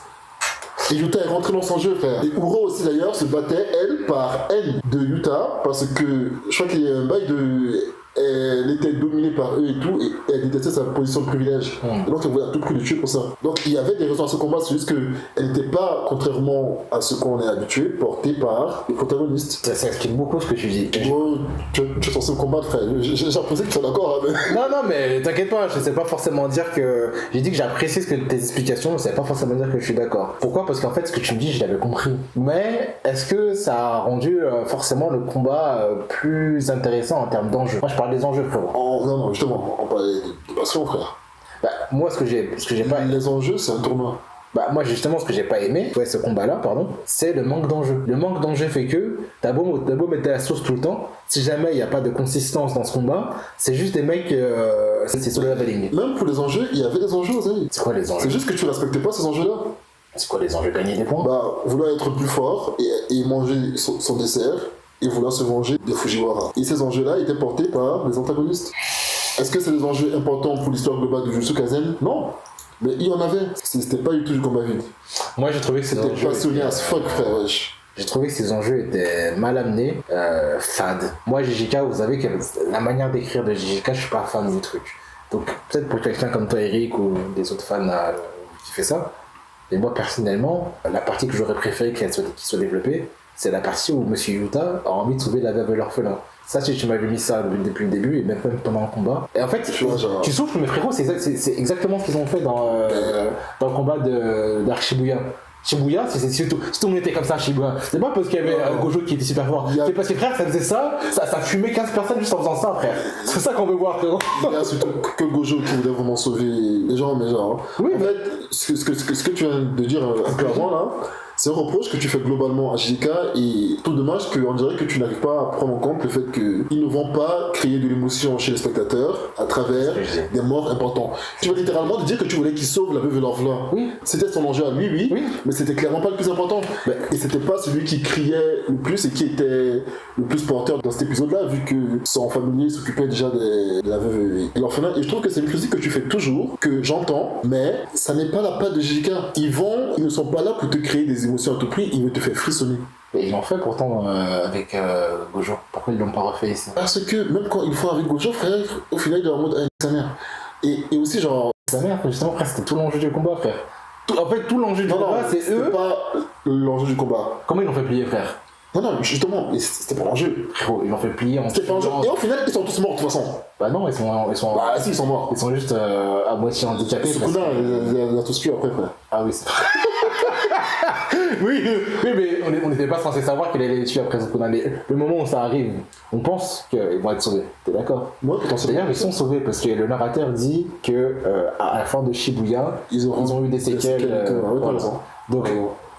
Et Yuta est rentré dans son jeu, frère. Et Uro aussi, d'ailleurs, se battait, elle, par haine de Yuta, parce que je crois qu'il y a un bail de. Elle était dominée par eux et tout, et elle détestait sa position de privilège. Et donc elle voulait à tout prix le tuer pour ça. Donc il y avait des raisons à ce combat, c'est juste qu'elle n'était pas, contrairement à ce qu'on est habitué, portée par les protagonistes. Ça explique beaucoup ce que tu dis. Bon, tu es censé me combattre, frère. J'ai apprécié que tu sois d'accord, hein, mais... Non, mais t'inquiète pas, je sais pas forcément dire que. J'ai dit que j'apprécie tes explications, mais ça veut pas forcément dire que je suis d'accord. Pourquoi? Parce qu'en fait, ce que tu me dis, je l'avais compris. Mais est-ce que ça a rendu forcément le combat plus intéressant en termes d'enjeux? Moi, je parle des enjeux, frérot. Non, justement, on parlait de passion, frère. Bah, moi, ce que j'ai pas. Les enjeux, c'est un tournoi. Bah, moi, justement, ce que j'ai pas aimé, ce combat-là, pardon, c'est le manque d'enjeu. Le manque d'enjeu fait que t'as beau mettre la sauce tout le temps, si jamais il n'y a pas de consistance dans ce combat, c'est juste des mecs. C'est solo leveling. Même pour les enjeux, il y avait des enjeux, vous savez. C'est quoi les enjeux? C'est juste que tu respectais pas ces enjeux-là. C'est quoi les enjeux? Gagner des points? Bah, vouloir être plus fort et manger son dessert et vouloir se venger des Fujiwara. Et ces enjeux-là étaient portés par les antagonistes. Est-ce que c'est des enjeux importants pour l'histoire globale de Jujutsu Kaisen? Non. Mais il y en avait. C'était pas du tout du combat vide. Moi, j'ai trouvé que C'était passionné as fuck, frère, wesh. J'ai trouvé que ces enjeux étaient mal amenés, fades. Moi, JJK, vous savez que la manière d'écrire de JJK, je suis pas fan du truc. Donc, peut-être pour quelqu'un comme toi, Eric, ou des autres fans qui fait ça. Et moi, personnellement, la partie que j'aurais préféré qu'il soit développée, c'est la partie où Monsieur Yuta a envie de sauver la veuve et l'orphelin. Ça, tu m'avais mis ça depuis le début et même pendant le combat. Et en fait, tu souffles, mais frérot, c'est exactement ce qu'ils ont fait dans le combat d'Archibuya. Shibuya, si tout le monde était comme ça à Shibuya. C'est pas parce qu'il y avait Gojo qui était super fort. C'est parce que frère, ça faisait ça fumait 15 personnes juste en faisant ça, frère. C'est ça qu'on veut voir, frérot. Il y a surtout que Gojo qui voulait vraiment sauver les gens, mais genre. Oui, en fait, ce que tu viens de dire un peu avant là, c'est un reproche que tu fais globalement à JJK et tout dommage qu'on dirait que tu n'arrives pas à prendre en compte le fait qu'ils ne vont pas créer de l'émotion chez les spectateurs à travers des morts importants. Tu vas littéralement te dire que tu voulais qu'il sauve la veuve et l'orphelin. Oui. C'était son enjeu à lui, oui, mais c'était clairement pas le plus important. Et c'était pas celui qui criait le plus et qui était le plus porteur dans cet épisode-là, vu que son familier s'occupait déjà de la veuve et l'orphelin. Et je trouve que c'est une critique que tu fais toujours, que j'entends, mais ça n'est pas la patte de JJK. Ils ne sont pas là pour te créer des émotions à tout prix, ils veulent te faire frissonner. Et ils l'ont fait pourtant avec Gojo. Pourquoi ils l'ont pas refait ici? Parce que même quand ils le font avec Gojo, frère, au final il est en mode avec sa mère. Et aussi genre... Sa mère, justement, frère, c'était tout l'enjeu du combat, frère. En fait, tout l'enjeu du combat, c'est eux. C'était pas l'enjeu du combat. Comment ils l'ont fait plier, frère? Non, justement, c'était pas l'enjeu. Frérot, ils l'ont fait plier en... C'était pas l'enjeu. Et au final, ils sont tous morts de toute façon. Bah non, ils sont... Bah si, ils sont morts. Ils sont juste à moitié handicapés. Sukuna, il a tous tué après, frère. Ah oui, c'est... oui, mais on n'était pas censé savoir qu'il allait les tuer après Sukuna. Mais le moment où ça arrive, on pense qu'ils vont être sauvés. T'es d'accord? Moi, potentiellement. D'ailleurs, ils sont sauvés parce que le narrateur dit que à la fin de Shibuya, ils ont eu des séquelles. Voilà. Donc,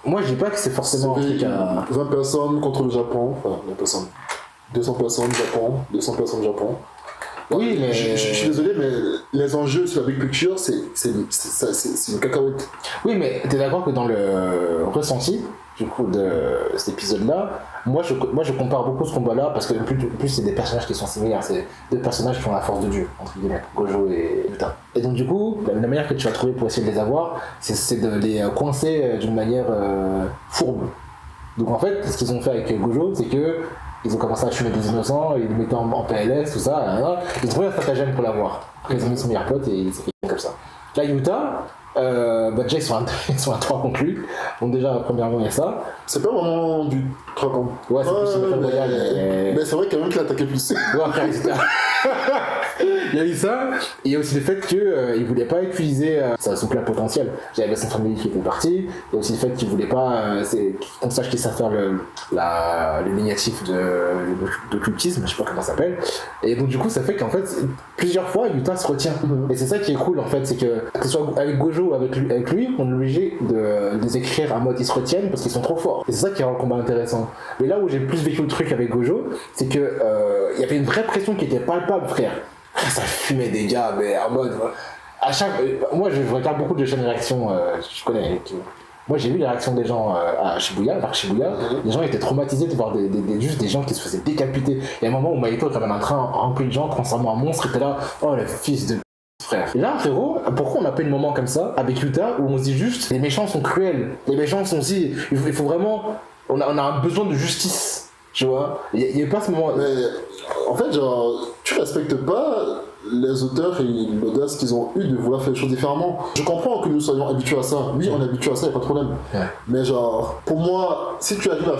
moi, je dis pas que c'est forcément un truc à... 20 personnes contre le Japon. Enfin, 20 personnes. 200 personnes Japon. 200 personnes Japon. Oui, mais... Je suis désolé, mais les enjeux sur la Big Picture, c'est une cacahuète. Oui, mais t'es d'accord que dans le ressenti, du coup, de cet épisode-là, moi je compare beaucoup ce combat-là, parce que plus c'est des personnages qui sont similaires, c'est deux personnages qui ont la force de Dieu, entre guillemets, Gojo et Yuta. Et donc du coup, la manière que tu vas trouver pour essayer de les avoir, c'est de les coincer d'une manière fourbe. Donc en fait, ce qu'ils ont fait avec Gojo, c'est que ils ont commencé à fumer des innocents, ils les mettaient en PLS, tout ça, ils ont trouvé un stratagème pour l'avoir. Après, ils ont mis son meilleur pote et il s'est fait comme ça. Là, Utah, déjà ils sont à 3 contre lui. Donc déjà, premièrement, il y a ça. C'est pas vraiment du 3 contre. Ouais, c'est plus une bataille royale, mais c'est vrai quand même qu'il a attaqué plus. Ouais, après, il y a eu ça, et il y a aussi le fait qu'il voulait pas utiliser son plein potentiel. J'avais son famille qui était partie, il y a aussi le fait qu'il voulait pas qu'on sache qu'il savent faire le négatif d'occultisme, je sais pas comment ça s'appelle. Et donc du coup ça fait qu'en fait plusieurs fois Utah se retient. Et c'est ça qui est cool en fait, c'est que ce soit avec Gojo ou avec lui, on est obligé de les écrire en mode ils se retiennent parce qu'ils sont trop forts. Et c'est ça qui rend le combat intéressant. Mais là où j'ai plus vécu le truc avec Gojo, c'est que il y avait une vraie pression qui était palpable, frère. Ça fumait des gars, mais en mode. Moi, je regarde beaucoup de chaînes de réaction, je connais. Moi, j'ai vu les réactions des gens à Shibuya, vers Shibuya. Les gens étaient traumatisés de voir juste des gens qui se faisaient décapiter. Il y a un moment où Maito, quand même, un train rempli de gens, transformé en monstre, était là. Oh, le fils de frère. Et là, frérot, pourquoi on n'a pas une moment comme ça avec Utah où on se dit juste les méchants sont cruels, les méchants sont si. Il faut vraiment. On a un besoin de justice. Tu vois, il n'y a pas ce moment. Mais en fait, genre, tu respectes pas les auteurs et l'audace qu'ils ont eu de vouloir faire les choses différemment. Je comprends que nous soyons habitués à ça. Oui, on est habitué à ça, il n'y a pas de problème. Ouais. Mais genre, pour moi, si tu arrives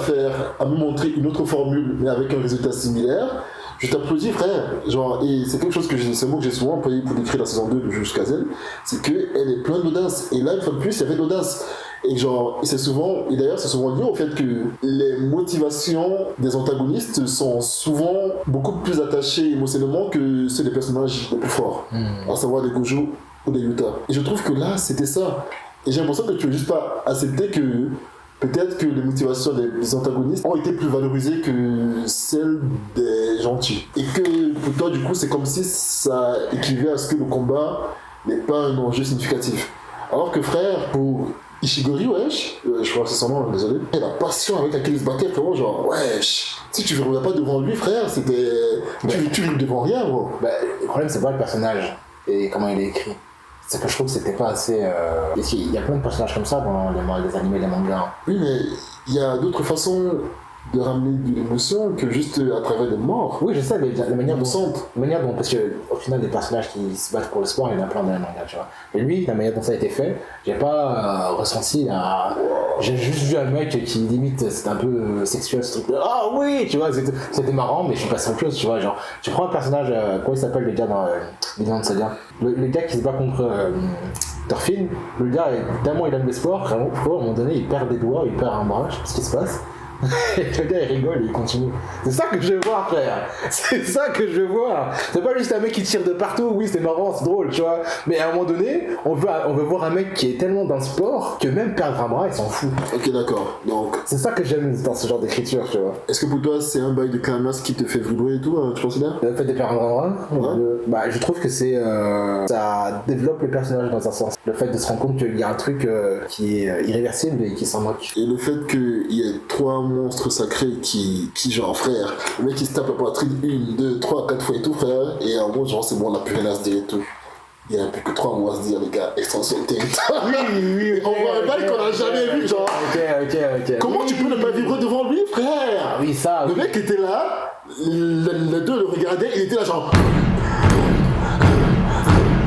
à me montrer une autre formule, mais avec un résultat similaire, je t'applaudis, frère. Genre, et c'est quelque chose c'est un mot que j'ai souvent employé pour décrire la saison 2 de Jujutsu Kaisen, c'est qu'elle est pleine d'audace. Et là, une fois de plus, il y avait de l'audace. Et genre, c'est souvent lié au fait que les motivations des antagonistes sont souvent beaucoup plus attachées émotionnellement que ceux des personnages les plus forts, à savoir des Gojo ou des Yuta. Et je trouve que là, c'était ça. Et j'ai l'impression que tu veux juste pas accepter que peut-être que les motivations des antagonistes ont été plus valorisées que celles des gentils. Et que pour toi, du coup, c'est comme si ça équivalait à ce que le combat n'est pas un enjeu significatif. Alors que frère, pour Ishigori, wesh, je crois que c'est son nom, désolé. Et la passion avec laquelle il se battait, frérot, genre, wesh, si tu ne reviens pas devant lui, frère, c'était. Tu ne devant rien, gros. Bah, le problème, c'est pas le personnage et comment il est écrit. C'est que je trouve que c'était pas assez. Il y a plein de personnages comme ça dans les animés et les mangas. Oui, mais il y a d'autres façons de ramener de l'émotion que juste à travers des morts. Oui, je sais, mais la manière dont. Parce que au final, des personnages qui se battent pour le sport, il y en a plein dans les mangas, tu vois. Et lui, la manière dont ça a été fait, j'ai pas ressenti. J'ai juste vu un mec qui limite, c'était un peu sexuel, ce truc. Ah oui, tu vois, c'était marrant, mais je suis passé à autre chose, tu vois. Genre, tu prends un personnage, comment il s'appelle le gars dans Vinland Saga, le gars qui se bat contre Thorfinn, le gars, tellement il aime le sport, à un moment donné, il perd des doigts, il perd un bras, je sais pas ce qui se passe. Le gars il rigole et il continue. C'est ça que je veux voir, frère. C'est ça que je veux voir. C'est pas juste un mec qui tire de partout. Oui, c'est marrant, c'est drôle, tu vois. Mais à un moment donné, on veut voir un mec qui est tellement dans le sport que même perdre un bras, il s'en fout. Ok, d'accord. Donc, c'est ça que j'aime dans ce genre d'écriture, tu vois. Est-ce que pour toi, c'est un bail de climax qui te fait vibrer et tout, tu considères? Le fait de perdre un bras, bah, je trouve que ça développe le personnage dans un sens. Le fait de se rendre compte qu'il y a un truc qui est irréversible et qui s'en moque. Et le fait qu'il y ait 3 monstres sacrés qui genre, frère, le mec qui se tape la poitrine 1, 2, 3, 4 fois et tout, frère, et en gros, genre, c'est bon, on a plus rien à se dire et tout. Il n'y a plus que 3 mois à se dire, les gars, extension de territoire. Oui, on voit un bail qu'on a jamais vu, genre. Ok. Comment tu peux ne pas vibrer devant lui, frère? Ah oui, ça. Le mec était là, les deux le regardaient, il était là, genre.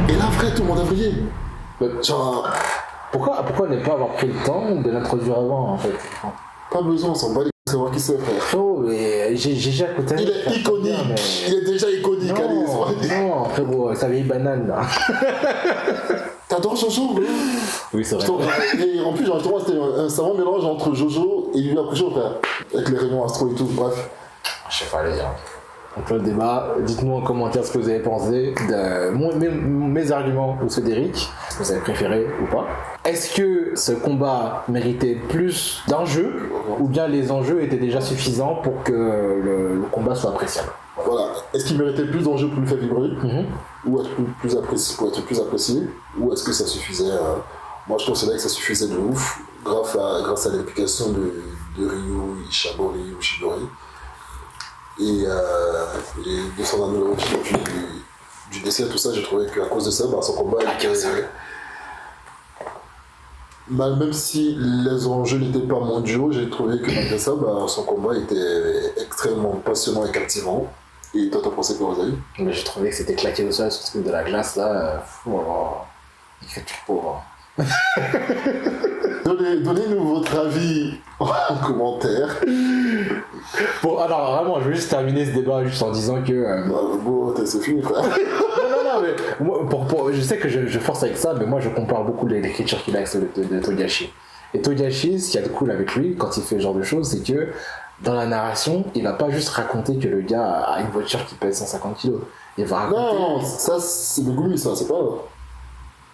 Et là, frère, tout le monde a brillé. Genre. Pourquoi ne pas avoir pris le temps de l'introduire avant, en fait? Pas besoin, on s'en bat les savoir qui c'est, frère. Oh, mais j'ai déjà écouté. Il est iconique, mais... il est déjà iconique, allez. Non, frérot, ça vieille banane, là. T'adores Jojo, oui? Oui, c'est vrai. Et en plus, genre, c'était un savant mélange entre Jojo et Yu Yu Hakusho, frère. Avec les rayons astro et tout, bref. Je sais pas les dire. Donc le débat, dites-nous en commentaire ce que vous avez pensé de mes arguments ou ceux d'Eric, vous avez préféré ou pas. Est-ce que ce combat méritait plus d'enjeux ou bien les enjeux étaient déjà suffisants pour que le combat soit appréciable? Voilà. Est-ce qu'il méritait plus d'enjeux pour le faire vibrer ou être plus apprécié, pour être plus apprécié, ou est-ce que ça suffisait Moi je considère que ça suffisait de ouf grâce à l'implication de Ryu Ishinomori ou Shidori. Et de son analogie du décès et tout ça, j'ai trouvé qu'à cause de ça, son combat était... même si les enjeux n'étaient pas mondiaux, j'ai trouvé que malgré ça, son combat était extrêmement passionnant et captivant. Et toi, t'as pensé quoi, Rosalie? Mais j'ai trouvé que c'était claqué au sol sur ce truc de la glace là. Écriture pauvre. Donnez-nous votre avis en commentaire. Bon, alors vraiment, je vais juste terminer ce débat juste en disant que. Bon, c'est fini, frère. Non, mais moi, je sais que je force avec ça, mais moi je compare beaucoup l'écriture qu'il a avec celle de Togashi. Et Togashi, ce qu'il y a de cool avec lui, quand il fait ce genre de choses, c'est que dans la narration, il va pas juste raconter que le gars a une voiture qui pèse 150 kilos. Il va raconter. Non, ça c'est Megumi, ça, c'est pas.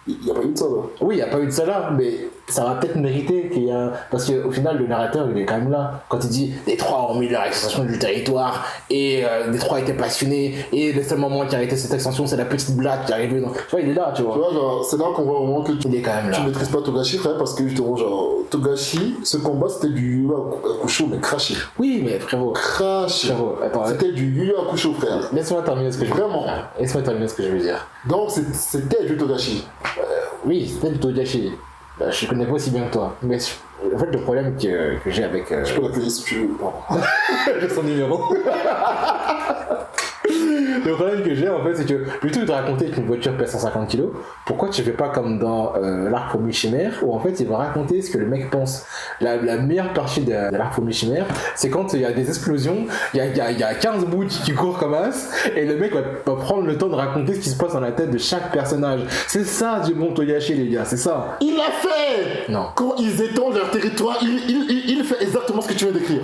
Il n'y a pas eu de ça là. Oui, il n'y a pas eu de ça là, mais ça va peut-être mériter qu'il y a. Parce qu'au final, le narrateur, il est quand même là. Quand il dit Détroit ont mis leur extension du territoire, et Détroit était passionné, et le seul moment qui a arrêté cette extension, c'est la petite blague qui est arrivée dans. Tu vois, il est là, tu vois. Tu vois, genre, c'est là qu'on voit vraiment que il est quand même là. Tu maîtrises pas Togashi, frère, parce que justement, genre, Togashi, ce combat c'était du Yu Hakusho, mais craché. Oui, mais frérot. Craché. Frérot, attends. C'était du Yu Hakusho, frère. Laisse-moi terminer ce que je veux dire. Vraiment. Laisse-moi terminer ce que je veux dire. Donc, c'était du Togashi. Oui, c'était du Togashi. Je connais pas aussi bien que toi. Mais en fait, le problème que j'ai avec. Je peux l'appeler si tu veux, pardon. J'ai son numéro. Le problème que j'ai en fait, c'est que plutôt que de raconter qu'une voiture pèse 150 kg, pourquoi tu fais pas comme dans l'arc Promu Chimère, où en fait il va raconter ce que le mec pense. La meilleure partie de l'arc Promu Chimère, c'est quand il y a des explosions, il y a 15 bouts qui courent comme as, et le mec va prendre le temps de raconter ce qui se passe dans la tête de chaque personnage. C'est ça du bon Togashi, les gars, c'est ça. Il l'a fait. Non. Quand ils étendent leur territoire, il fait exactement ce que tu viens d'écrire.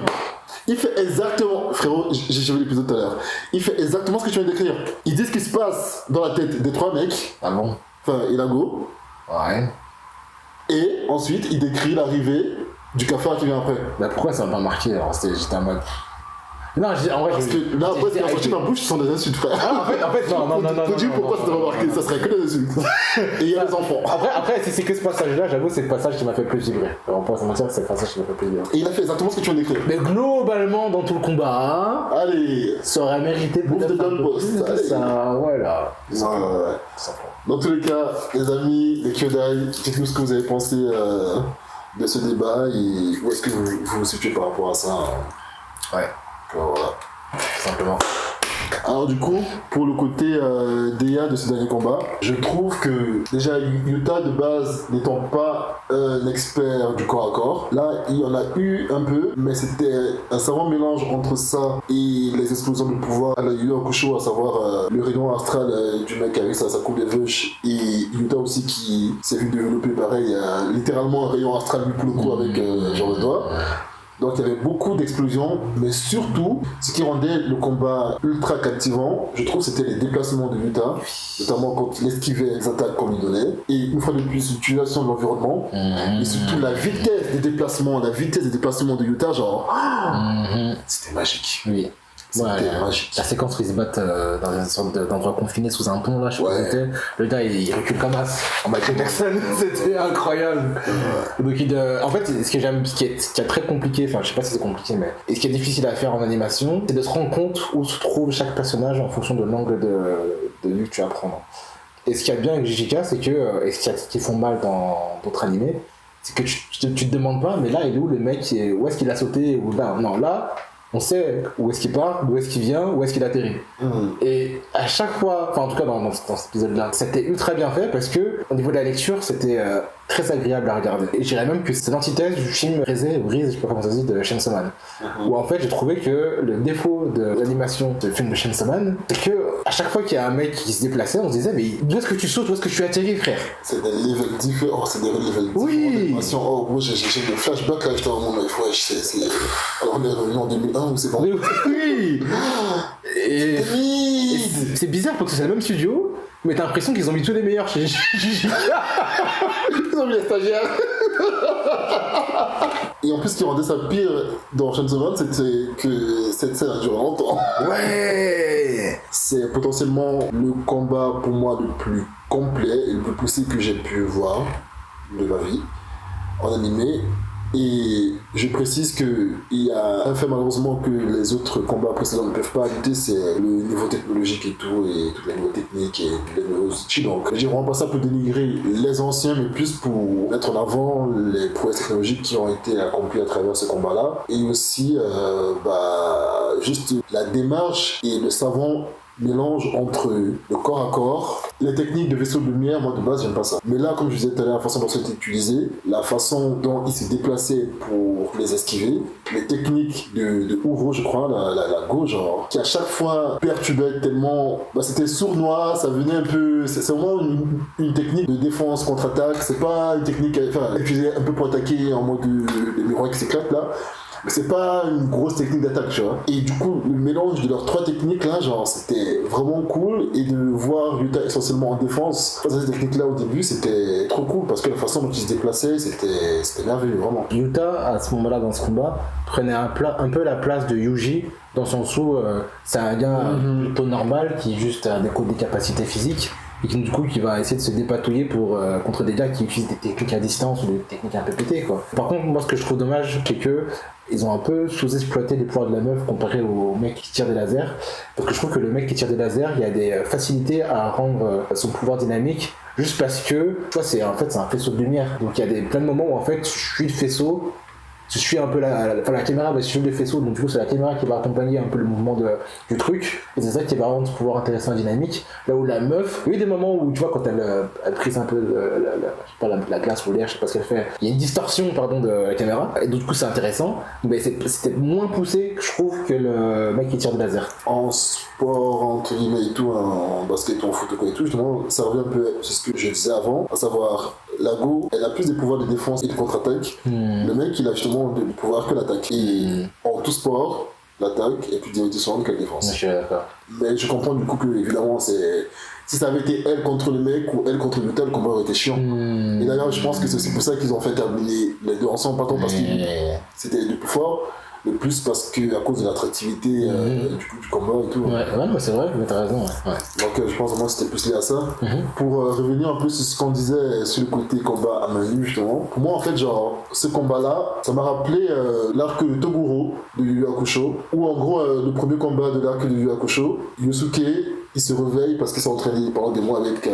Il fait exactement, frérot, j'ai vu l'épisode tout à l'heure. Il fait exactement ce que tu viens d'écrire. Il dit ce qui se passe dans la tête des trois mecs. Ah bon? Enfin, Ilago. Ouais. Et ensuite, il décrit l'arrivée du cafard qui vient après. Bah pourquoi ça m'a pas marqué? Alors j'étais en mode. Non, en vrai, parce que là, après, ce qui a sorti dans la bouche, ce sont des insultes, frère. Ah, en fait, non. Faut dire pourquoi ça t'a remarqué, ça serait que des insultes. Et il y a les enfants. Après, si c'est que ce passage-là, j'avoue, c'est le passage qui m'a fait plus vibrer. On peut se mentir, c'est le passage qui m'a fait plus vibrer. Et il a fait exactement ce que tu viens d'écrire. Mais globalement, dans tout le combat, allez, ça aurait mérité bouffe de Don Boss. Ça, voilà. Ouais. Dans tous les cas, les amis, les Kyodai, dites-nous ce que vous avez pensé de ce débat et où est-ce que vous vous situez par rapport à ça. Ouais. Voilà. Tout simplement. Alors du coup, pour le côté DA de ce dernier combat, je trouve que déjà Yuta de base n'étant pas un expert du corps à corps, là il y en a eu un peu, mais c'était un savant mélange entre ça et les explosions de pouvoir à la Yu Hakusho, à savoir le rayon astral du mec avec sa coupe de veuche, et Yuta aussi qui s'est vu développer pareil, littéralement un rayon astral lui pour le coup avec genre de doigt. Donc il y avait beaucoup d'explosions, mais surtout, ce qui rendait le combat ultra captivant, je trouve, c'était les déplacements de Yuta, notamment quand il esquivait les attaques qu'on lui donnait, et une fois de plus, l'utilisation de l'environnement, et surtout la vitesse des déplacements de Yuta, genre, c'était magique. Oui. C'était magique. La séquence où ils se battent dans une sorte d'endroit confiné sous un pont là, je sais pas où c'était. Le gars il recule comme as en Michael Jackson, c'était incroyable. Donc en fait, ce qui est très compliqué, enfin je sais pas si c'est compliqué, mais ce qui est difficile à faire en animation, c'est de se rendre compte où se trouve chaque personnage en fonction de l'angle de vue que tu vas prendre. Et ce qu'il y a bien avec JJK, c'est que, et ce qui font mal dans d'autres animés, c'est que tu te demandes pas, mais là il est où le mec, où est-ce qu'il a sauté, ou là, non, là. On sait où est-ce qu'il part, d'où est-ce qu'il vient, où est-ce qu'il atterrit. Et à chaque fois, enfin en tout cas dans cet épisode-là, c'était ultra bien fait parce que au niveau de la lecture, c'était très agréable à regarder. Et je dirais même que c'est l'antithèse du film Rise, je sais pas comment ça se dit, de Chainsaw Man. Où en fait j'ai trouvé que le défaut de l'animation du film de Chainsaw Man, c'est que à chaque fois qu'il y a un mec qui se déplaçait, on se disait mais d'où est-ce que tu sautes, où est-ce que tu atterris, frère? C'est des levels différents, Oui. Oh moi j'ai des flashbacks là, j'étais en mode c'est... Alors on est revenu en 2001 ou c'est bon? Oui. Et c'est bizarre parce que c'est le même studio, mais t'as l'impression qu'ils ont mis tous les meilleurs chez JJK. Ils ont mis les stagiaires. Et en plus, ce qui rendait ça pire dans Chainsaw Man, c'était que cette scène a duré longtemps. Ouais. C'est potentiellement le combat pour moi le plus complet et le plus poussé que j'ai pu voir de ma vie en animé. Et je précise qu'il y a un fait malheureusement que les autres combats précédents ne peuvent pas ajouter, c'est le niveau technologique et tout, et toutes les nouvelles techniques et les nouveaux outils. Donc je dis vraiment pas ça pour dénigrer les anciens, mais plus pour mettre en avant les prouesses technologiques qui ont été accomplies à travers ce combat-là. Et aussi, juste la démarche et le savant mélange entre le corps à corps, les techniques de vaisseau de lumière. Moi de base j'aime pas ça, mais là comme je disais tout à l'heure, la façon dont c'était utilisé, la façon dont il s'est déplacé pour les esquiver, les techniques de Uro, je crois, la go, genre, qui à chaque fois perturbait tellement, c'était sournois, ça venait un peu, c'est vraiment une technique de défense contre-attaque, c'est pas une technique utilisée un peu pour attaquer en mode de miroir qui s'éclate là. Mais c'est pas une grosse technique d'attaque, tu vois. Et du coup, le mélange de leurs trois techniques là, genre, c'était vraiment cool. Et de voir Yuta essentiellement en défense face à ces techniques là au début, c'était trop cool parce que la façon dont il se déplaçait, c'était merveilleux, vraiment. Yuta, à ce moment-là, dans ce combat, prenait un peu la place de Yuji, dans le sens où c'est un gars plutôt normal qui juste a des capacités physiques. Et qui, du coup, qui va essayer de se dépatouiller contre des gars qui utilisent des techniques à distance ou des techniques un peu pétées, quoi. Par contre, moi, ce que je trouve dommage, c'est que ils ont un peu sous-exploité les pouvoirs de la meuf comparé au mec qui tire des lasers. Parce que je trouve que le mec qui tire des lasers, il y a des facilités à rendre son pouvoir dynamique, juste parce que, tu vois, c'est un faisceau de lumière. Donc il y a plein de moments où, en fait, je suis le faisceau, je suis un peu la caméra va suivre le faisceau, donc du coup c'est la caméra qui va accompagner un peu le mouvement du truc, et c'est ça qui va rendre ce pouvoir intéressant et dynamique. Là où la meuf, il y a eu des moments où tu vois quand elle prise un peu la glace ou l'air, je sais pas ce qu'elle fait, il y a une distorsion de la caméra, et du coup c'est intéressant, mais c'était moins poussé que je trouve que le mec qui tire de laser. En sport, entre guillemets et tout, en basket ou en foot et tout, justement, ça revient un peu, c'est ce que je disais avant, à savoir, la Go, elle a plus des pouvoirs de défense et de contre-attaque. Le mec, il a justement des pouvoirs que l'attaque. Et en tout sport, l'attaque est plus différente que la défense. Je suis d'accord. Mais je comprends du coup que, évidemment, si ça avait été elle contre le mec ou elle contre le tel, le combat aurait été chiant. Et d'ailleurs, je pense que c'est aussi pour ça qu'ils ont fait terminer les deux ensemble, pas tant parce que c'était les deux plus forts, mais plus parce que à cause de l'attractivité du combat et tout. Ouais, c'est vrai, mais t'as raison. Ouais. Donc je pense vraiment que c'était plus lié à ça. Pour revenir un peu sur ce qu'on disait sur le côté combat à main nue, justement, pour moi en fait, genre, ce combat-là, ça m'a rappelé l'arc de Toguro de Yu Yu Hakusho, où en gros, le premier combat de l'arc de Yu Yu Hakusho, Yosuke, il se réveille parce qu'il s'est entraîné pendant des mois avec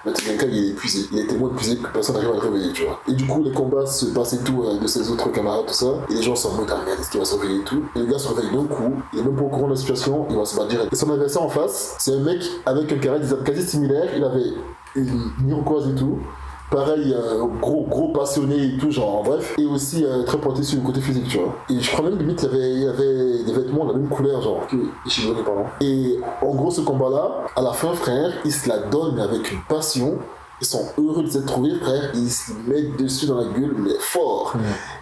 Matsugenka, il est épuisé. Il est tellement épuisé que personne n'arrive à le réveiller, tu vois. Et du coup, les combats se passent et tout de ses autres camarades, tout ça. Et les gens sont en mode, ah merde, est-ce qu'il va se réveiller et tout. Et le gars se réveille d'un coup, il est même pas au courant de la situation, il va se battre direct. Et son adversaire en face, c'est un mec avec un carré quasi similaire, il avait une iroquoise et tout. Pareil, gros passionné et tout, genre, bref. Et aussi très pointé sur le côté physique, tu vois. Et je crois même limite il y avait des vêtements de la même couleur, genre, que Ishigami, pardon. Et en gros, ce combat-là, à la fin, frère, ils se la donnent, mais avec une passion. Ils sont heureux de s'être trouvés, frère. Ils se mettent dessus dans la gueule, mais fort.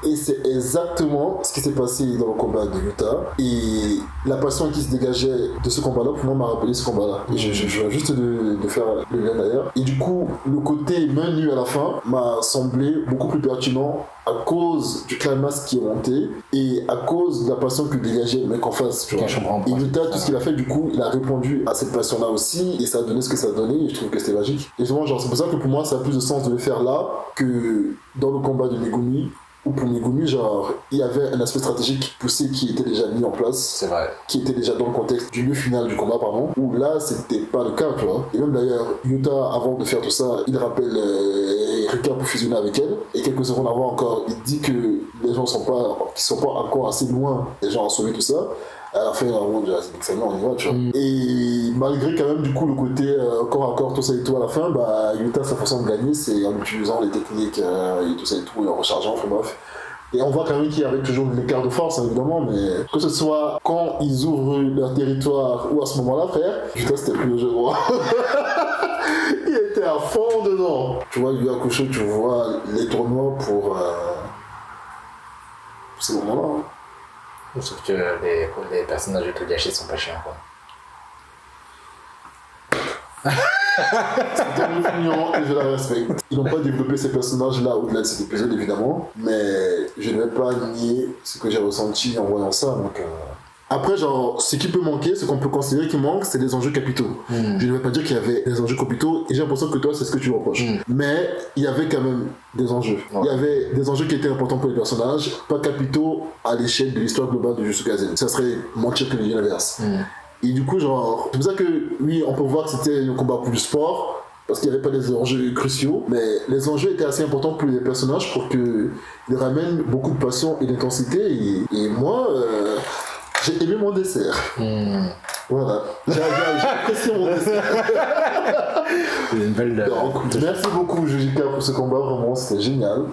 Et c'est exactement ce qui s'est passé dans le combat de Yuta. Et la passion qui se dégageait de ce combat-là, pour moi, m'a rappelé ce combat-là. Et je viens juste de faire le lien d'ailleurs. Et du coup, le côté main nue à la fin m'a semblé beaucoup plus pertinent à cause du climax qui est monté et à cause de la passion que dégageait le mec en face, tu vois. Et Yuta, tout ce qu'il a fait, du coup, il a répondu à cette passion-là aussi et ça a donné ce que ça a donné et je trouve que c'était magique. Et justement, genre, c'est pour ça que pour moi, ça a plus de sens de le faire là que dans le combat de Megumi. Ou pour Megumi, genre, il y avait un aspect stratégique poussé qui était déjà mis en place. C'est vrai. Qui était déjà dans le contexte du lieu final du combat, pardon. Où là, c'était pas le cas, tu vois. Et même d'ailleurs, Yuta, avant de faire tout ça, il rappelle Rika pour fusionner avec elle. Et quelques secondes avant encore, il dit que les gens sont pas encore assez loin, les gens ont sauvé tout ça. À la fin, on y va, tu vois. Et malgré quand même, du coup, le côté corps à corps, tout ça et tout, à la fin, bah, Yuta, sa façon de gagner, c'est en utilisant les techniques et tout ça et tout, et en rechargeant, enfin bref. Et on voit quand même qu'il y avait toujours une écart de force, hein, évidemment, mais que ce soit quand ils ouvrent leur territoire ou à ce moment-là, frère, Yuta, c'était plus le jeu de roi. Il était à fond dedans. Tu vois, Yu Yu Hakusho, tu vois les tournois pour ces moments-là. Hein. Sauf que les personnages de Togashi sont pas chiants, quoi. C'est une opinion et je la respecte. Ils n'ont pas développé ces personnages-là au-delà de cet épisode, évidemment, mais je ne vais pas nier ce que j'ai ressenti en voyant ça, donc Après, genre, ce qui peut manquer, ce qu'on peut considérer qui manque, c'est des enjeux capitaux. Je ne vais pas dire qu'il y avait des enjeux capitaux, et j'ai l'impression que toi, c'est ce que tu reproches. Mais il y avait quand même des enjeux. Il y avait des enjeux qui étaient importants pour les personnages, pas capitaux à l'échelle de l'histoire globale de Jujutsu Kaisen. Ça serait mentir que l'inverse. Et du coup, genre, c'est pour ça que, oui, on peut voir que c'était un combat pour du sport, parce qu'il n'y avait pas des enjeux cruciaux, mais les enjeux étaient assez importants pour les personnages pour qu'ils ramènent beaucoup de passion et d'intensité. Et moi, j'ai aimé mon dessert. Voilà. J'ai apprécié mon dessert. C'est une belle. Donc, merci beaucoup, Jujika, pour ce combat. Vraiment, c'était génial.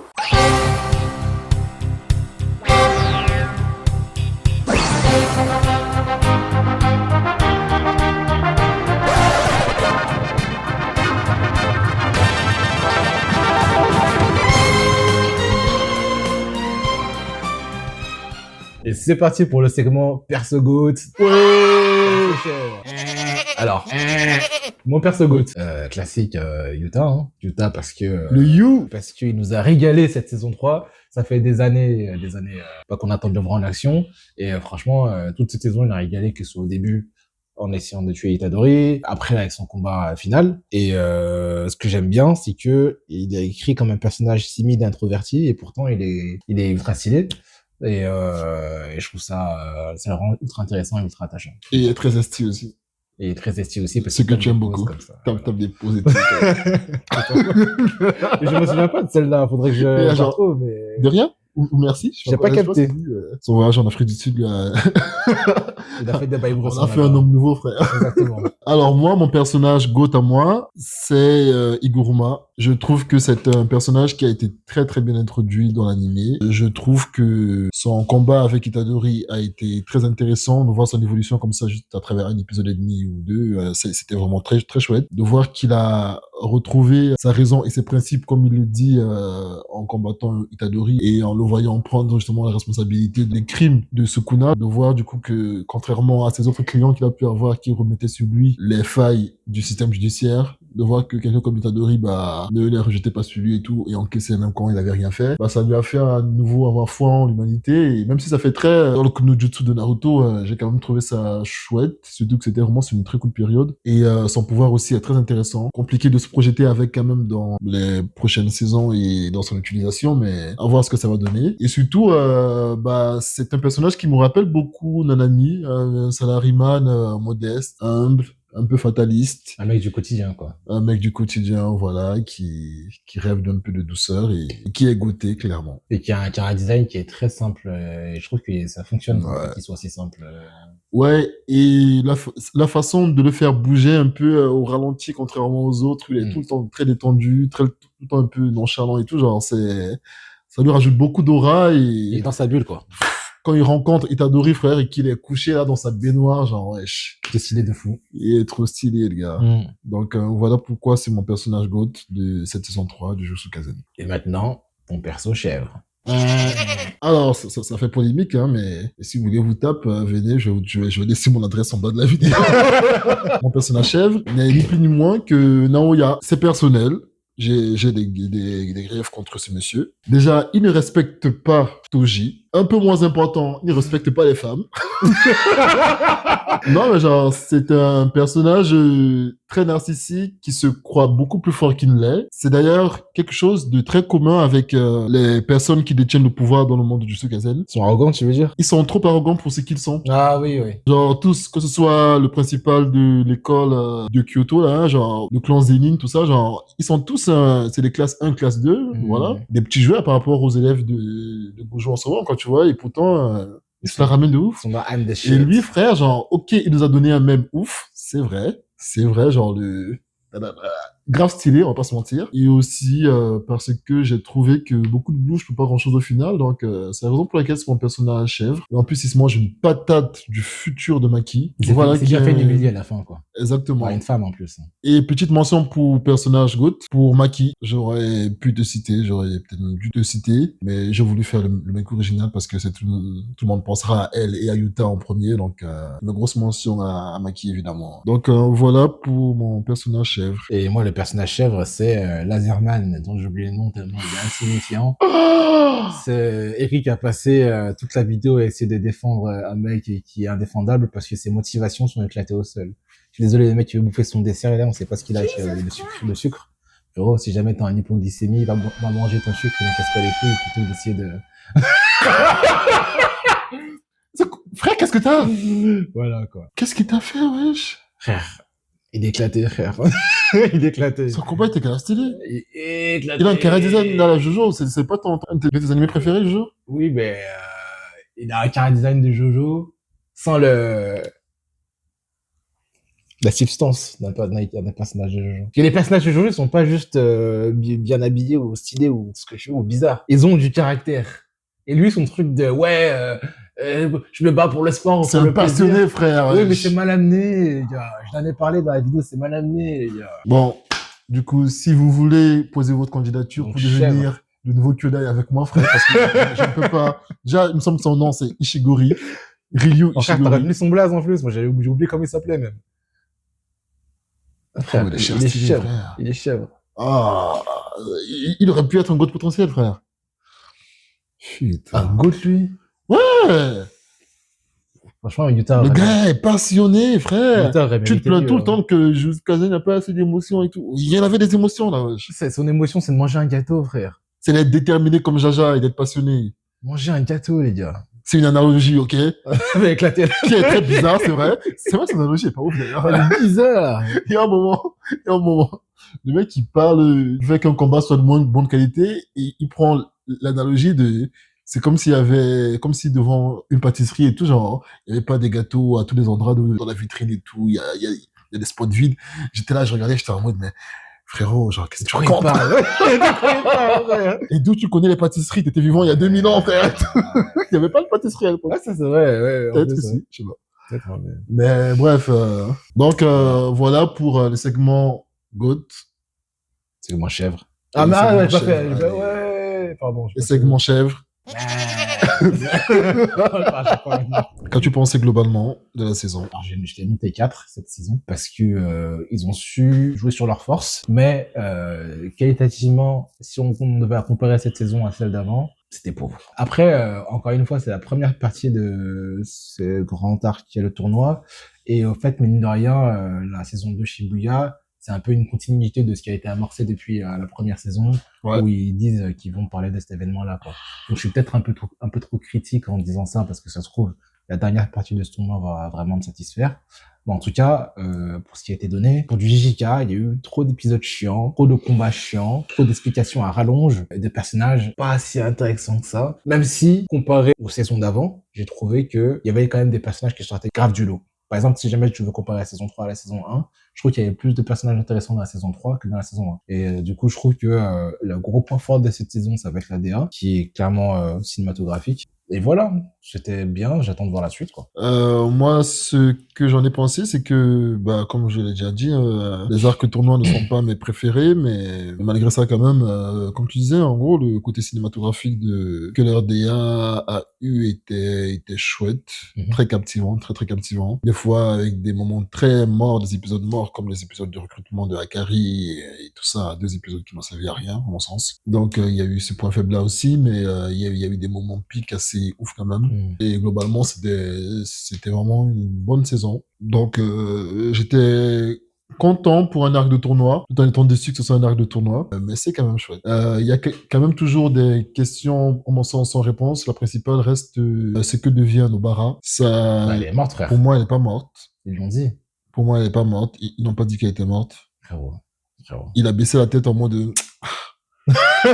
Et c'est parti pour le segment Perso Goat. Alors, mon Perso Goat, classique Yuta, hein. Yuta parce que Le You. parce qu'il nous a régalé cette saison 3. Ça fait des années, pas qu'on attend de le voir en action. Et franchement, toute cette saison, il a régalé, que ce soit au début en essayant de tuer Itadori, après avec son combat final. Et ce que j'aime bien, c'est que il est écrit comme un personnage timide, introverti, et pourtant il est ultra stylé. Et je trouve ça le rend ultra intéressant et ultra attachant. Et il est très esti aussi. Et très esti aussi parce Ce que qu'il tu aimes tape des beaucoup. poses comme ça. T'as des poses et tout. Mais je me souviens pas de celle-là, faudrait que je Et la genre- retrouve, mais De rien ou merci. J'ai pas Je pense capté. que c'est, son voyage en Afrique du Sud, là, il a fait des bails on a fait un homme nouveau, frère. Exactement. Alors moi, mon personnage GOAT à moi, c'est Iguruma. Je trouve que c'est un personnage qui a été très très bien introduit dans l'animé. Je trouve que son combat avec Itadori a été très intéressant. De voir son évolution comme ça juste à travers un épisode et demi ou deux, c'était vraiment très très chouette. De voir qu'il a retrouvé sa raison et ses principes comme il le dit en combattant Itadori et en le voyant prendre justement la responsabilité des crimes de Sukuna. De voir du coup que contrairement à ses autres clients qu'il a pu avoir qui remettaient sur lui les failles du système judiciaire, de voir que quelqu'un comme Itadori ne les rejetait pas sur lui et tout, et encaissait même quand il avait rien fait, ça lui a fait à nouveau avoir foi en l'humanité, et même si ça fait très dans le Kunojutsu de Naruto, j'ai quand même trouvé ça chouette, surtout que c'était vraiment sur une très courte période, et son pouvoir aussi est très intéressant, compliqué de se projeter avec quand même dans les prochaines saisons et dans son utilisation, mais à voir ce que ça va donner, et surtout, c'est un personnage qui me rappelle beaucoup Nanami, un salaryman modeste, humble, un peu fataliste. Un mec du quotidien, quoi. Un mec du quotidien, voilà, qui rêve d'un peu de douceur et qui est goûté, clairement. Et qui a un design qui est très simple, et je trouve que ça fonctionne, Ouais. qu'il soit si simple. Ouais, et la façon de le faire bouger un peu au ralenti, contrairement aux autres, il est tout le temps très détendu, tout le temps un peu nonchalant et tout, genre, ça lui rajoute beaucoup d'aura Il est et dans sa bulle, quoi. quand il rencontre Itadori, frère, et qu'il est couché là dans sa baignoire, genre, wesh, C'est stylé de fou. il est trop stylé, le gars. Donc, voilà pourquoi c'est mon personnage GOAT de cette saison 3 de Jujutsu Kaisen. Et maintenant, ton perso chèvre. Alors, ça fait polémique, hein, mais si vous voulez vous tape, venez, je vais laisser mon adresse en bas de la vidéo. Mon personnage chèvre n'est ni plus ni moins que Naoya. C'est personnel. J'ai des griefs contre ce monsieur. Déjà, il ne respecte pas Toji. Un peu moins important, il ne respecte pas les femmes. Non, mais genre, c'est un personnage très narcissique qui se croit beaucoup plus fort qu'il ne l'est. C'est d'ailleurs quelque chose de très commun avec les personnes qui détiennent le pouvoir dans le monde du Jujutsu Kaisen. Ils sont arrogants, tu veux dire? Ils sont trop arrogants pour ce qu'ils sont. Ah oui, oui. Genre tous, que ce soit le principal de l'école de Kyoto, là, hein, genre le clan Zenin, tout ça, genre, ils sont tous, c'est des classes 1, classe 2, voilà. Des petits joueurs par rapport aux élèves de Gojo en ce moment, quand tu vois, et pourtant, ils se la ramènent de ouf. Ils sont dans I'm the shit. Et lui, frère, genre, ok, il nous a donné un même ouf, c'est vrai, genre grave stylé, on va pas se mentir. Et aussi parce que j'ai trouvé que beaucoup de bouches ne peut pas grand chose au final, donc c'est la raison pour laquelle c'est mon personnage chèvre. Et en plus, il se mange une patate du futur de Maki. C'est bien fait d'humilier à la fin, quoi. Exactement. Par une femme en plus. Et petite mention pour personnage GOAT, pour Maki. J'aurais pu te citer, j'aurais peut-être même dû te citer, mais j'ai voulu faire le mec original parce que tout le monde pensera à elle et à Yuta en premier, donc une grosse mention à Maki évidemment. Donc voilà pour mon personnage chèvre. Et moi, le le personnage chèvre, c'est Laserman, dont j'ai oublié le nom tellement il est insignifiant. Eric a passé toute la vidéo à essayer de défendre un mec qui est indéfendable parce que ses motivations sont éclatées au sol. Je suis désolé, le mec qui veut bouffer son dessert, et là, on sait pas ce qu'il a avec le sucre. Frérot, si jamais t'as un hypoglycémie, va manger ton sucre et ne casse pas les couilles plutôt que d'essayer de... Frère, qu'est-ce que t'as? Voilà, quoi. Qu'est-ce qu'il t'a fait, wesh? Frère, il est éclaté, frère. Il est éclaté. Son combat était grave stylé. Il est éclaté. Il a un carré design dans la Jojo, c'est pas un de tes animés préférés, Jojo? Oui, mais il a un carré design de Jojo sans la substance d'un personnage de Jojo. Parce que les personnages de Jojo, ils sont pas juste bien habillés ou stylés ou ce que je veux ou bizarres. Ils ont du caractère. Et lui, son truc de je me bats pour le sport. C'est un passionné, frère. Oui, mais c'est mal amené, les gars. Je t'en ai parlé dans la vidéo, c'est mal amené, les gars. Bon, du coup, si vous voulez poser votre candidature Donc, pour devenir le nouveau Kyodai avec moi, frère, parce que je ne peux pas. Déjà, il me semble que son nom, c'est Ishigori. Ryu Frère, Ishigori. t'aurais mis son blaze en plus. Moi, j'ai oublié comment il s'appelait, même. Frère, il est il est stylé, chèvre. frère. Il est chèvre. Ah, il aurait pu être un goût de potentiel, frère. Putain. Un goat, lui. Ouais. Franchement, Yuta Le aurait- gars est passionné, frère. Yuta aurait Tu te mérité plains mieux, tout le hein. temps que Kazen n'a pas assez d'émotions et tout. Il y en avait des émotions, là, wesh. Son émotion, c'est de manger un gâteau, frère. C'est d'être déterminé comme Jaja et d'être passionné. Manger un gâteau, les gars. C'est une analogie, ok? Avec la télé. Qui est très bizarre, c'est vrai. C'est vrai, cette analogie est pas ouf, d'ailleurs. Elle est bizarre. Il y a un moment, le mec, il parle du fait qu'un combat soit de moins bonne qualité et il prend l'analogie de, c'est comme comme si devant une pâtisserie et tout, genre, il n'y avait pas des gâteaux à tous les endroits dans la vitrine et tout, il y a des spots vides. J'étais là, je regardais, j'étais en mode, mais frérot, genre, qu'est-ce que tu racontes? Et d'où tu connais les pâtisseries? T'étais vivant il y a 2000 ans, frère. Il n'y avait pas de pâtisserie à l'époque. Ouais, ça, c'est vrai, ouais. en Peut-être plus, que ouais. si, je sais pas. Peut-être, ouais, mais- Mais bref, donc voilà pour le segment GOAT. C'est moins chèvre. Ah, Ah, mais segment ouais, j'ai pas chèvre, fait. allez. Ouais, pardon. Le segment chèvre. Qu'as-tu pensé globalement de la saison? Alors, je t'ai noté 4 cette saison parce que ils ont su jouer sur leurs forces, mais qualitativement, si on devait comparer cette saison à celle d'avant, c'était pauvre. Après, encore une fois, c'est la première partie de ce grand arc qui est le tournoi, et au fait, mine de rien, la saison 2 Shibuya, c'est un peu une continuité de ce qui a été amorcé depuis la première saison, Ouais. où ils disent qu'ils vont parler de cet événement-là, quoi. Donc, je suis peut-être un peu trop critique en disant ça, parce que ça se trouve, la dernière partie de ce tournoi va vraiment me satisfaire. Mais en tout cas, pour ce qui a été donné, pour du JJK, il y a eu trop d'épisodes chiants, trop de combats chiants, trop d'explications à rallonge, et de personnages pas assez intéressants que ça. Même si, comparé aux saisons d'avant, j'ai trouvé qu'il y avait quand même des personnages qui sortaient grave du lot. Par exemple, si jamais tu veux comparer la saison 3 à la saison 1, je trouve qu'il y avait plus de personnages intéressants dans la saison 3 que dans la saison 1. Et du coup, je trouve que le gros point fort de cette saison, ça va être la DA, qui est clairement cinématographique. Et voilà, c'était bien, j'attends de voir la suite, quoi. Moi, ce que j'en ai pensé, c'est que, bah, comme je l'ai déjà dit, les arcs tournois ne sont pas mes préférés, mais malgré ça, quand même, comme tu disais, en gros, le côté cinématographique que leur DA a eu était chouette, très captivant, très très captivant. Des fois, avec des moments très morts, des épisodes morts, comme les épisodes de recrutement de Akari et tout ça, 2 épisodes qui n'ont servi à rien, à mon sens. Donc, il y a eu ce point faible là aussi, mais il y a eu des moments pics assez ouf quand même. Et globalement, c'était vraiment une bonne saison. Donc, j'étais content pour un arc de tournoi, tout en étant déçu que ce soit un arc de tournoi, mais c'est quand même chouette. Il y a quand même toujours des questions, en mon sens, sans réponse. La principale reste, c'est que devient Nobara. Ça, Ouais, elle est morte, frère. pour moi, elle est pas morte. Ils l'ont dit. Pour moi, elle est pas morte. Ils n'ont pas dit qu'elle était morte. Frérot. Il a baissé la tête en mode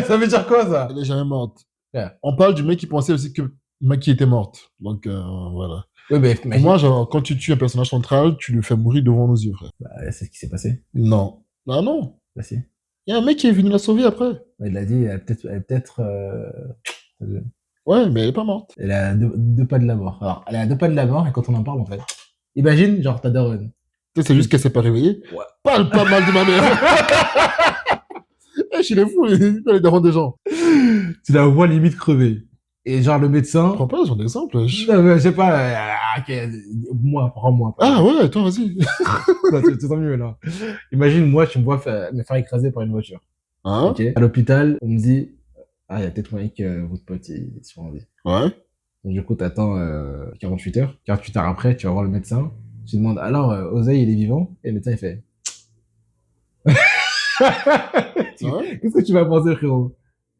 Ça veut dire quoi, ça? elle est jamais morte. Ouais. On parle du mec qui pensait aussi que Maki était morte. Donc, voilà. Oui, mais Pour moi, genre, quand tu tues un personnage central, tu le fais mourir devant nos yeux, frère. bah, c'est ce qui s'est passé. Non. Ah non. Bah, si. Il y a un mec qui est venu la sauver après. Il l'a dit, elle est peut-être, Ouais, mais elle est pas morte. elle est à deux pas de la mort. Alors, elle est à 2 pas de la mort, et quand on en parle, en fait, imagine, genre, ta daronne. Tu sais, c'est juste qu'elle s'est pas réveillée. Ouais. Parle pas mal de ma mère. Eh, je suis les fous, les darons des gens. Tu la vois limite crever. Et genre, le médecin, Prends pas son exemple. non, mais je sais pas, ok, moi, prends-moi. Ah ouais, toi, vas-y. Non, c'est tant mieux, là. Imagine, moi, tu me vois me faire écraser par une voiture. Hein? Ok. À l'hôpital, on me dit, ah, il y a peut-être moyen que votre pote, il soit en vie. Ouais. Donc, du coup, t'attends 48 heures. 48 heures après, tu vas voir le médecin. Tu demandes, alors, Oseille, il est vivant? Et le médecin, il fait, Ouais. qu'est-ce que tu vas penser, frérot?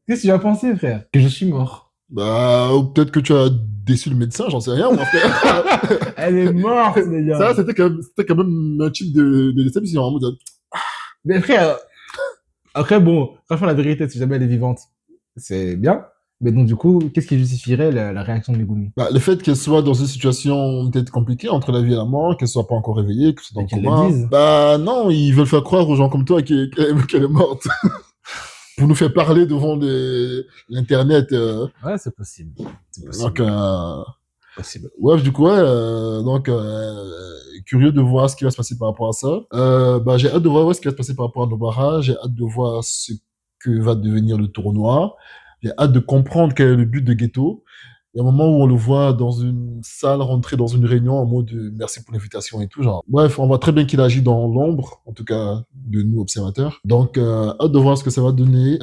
Qu'est-ce que tu vas penser, frère? Que je suis mort. Bah, ou peut-être que tu as déçu le médecin, j'en sais rien, mon frère. Elle est morte, les gars. Ça, c'était quand même un type de déception. En mode, Mais frère, après, bon, franchement, la vérité, si jamais elle est vivante, c'est bien. Mais donc, du coup, qu'est-ce qui justifierait la réaction de Megumi? bah, le fait qu'elle soit dans une situation peut-être compliquée entre la vie et la mort, qu'elle soit pas encore réveillée, que c'est dans Et le qu'elle le coma. dise. Bah, non, ils veulent faire croire aux gens comme toi qu'elle est morte. Pour nous faire parler devant l'internet. Ouais, c'est possible. C'est possible. Donc, Possible. ouais, du coup, ouais, donc, curieux de voir ce qui va se passer par rapport à ça. Bah, j'ai hâte de voir ouais, ce qui va se passer par rapport à Nobara. J'ai hâte de voir ce que va devenir le tournoi. J'ai hâte de comprendre quel est le but de Ghetto. Il y a un moment où on le voit dans une salle rentrer dans une réunion en mode merci pour l'invitation et tout. Genre. Bref, on voit très bien qu'il agit dans l'ombre, en tout cas de nous observateurs. Donc, hâte de voir ce que ça va donner.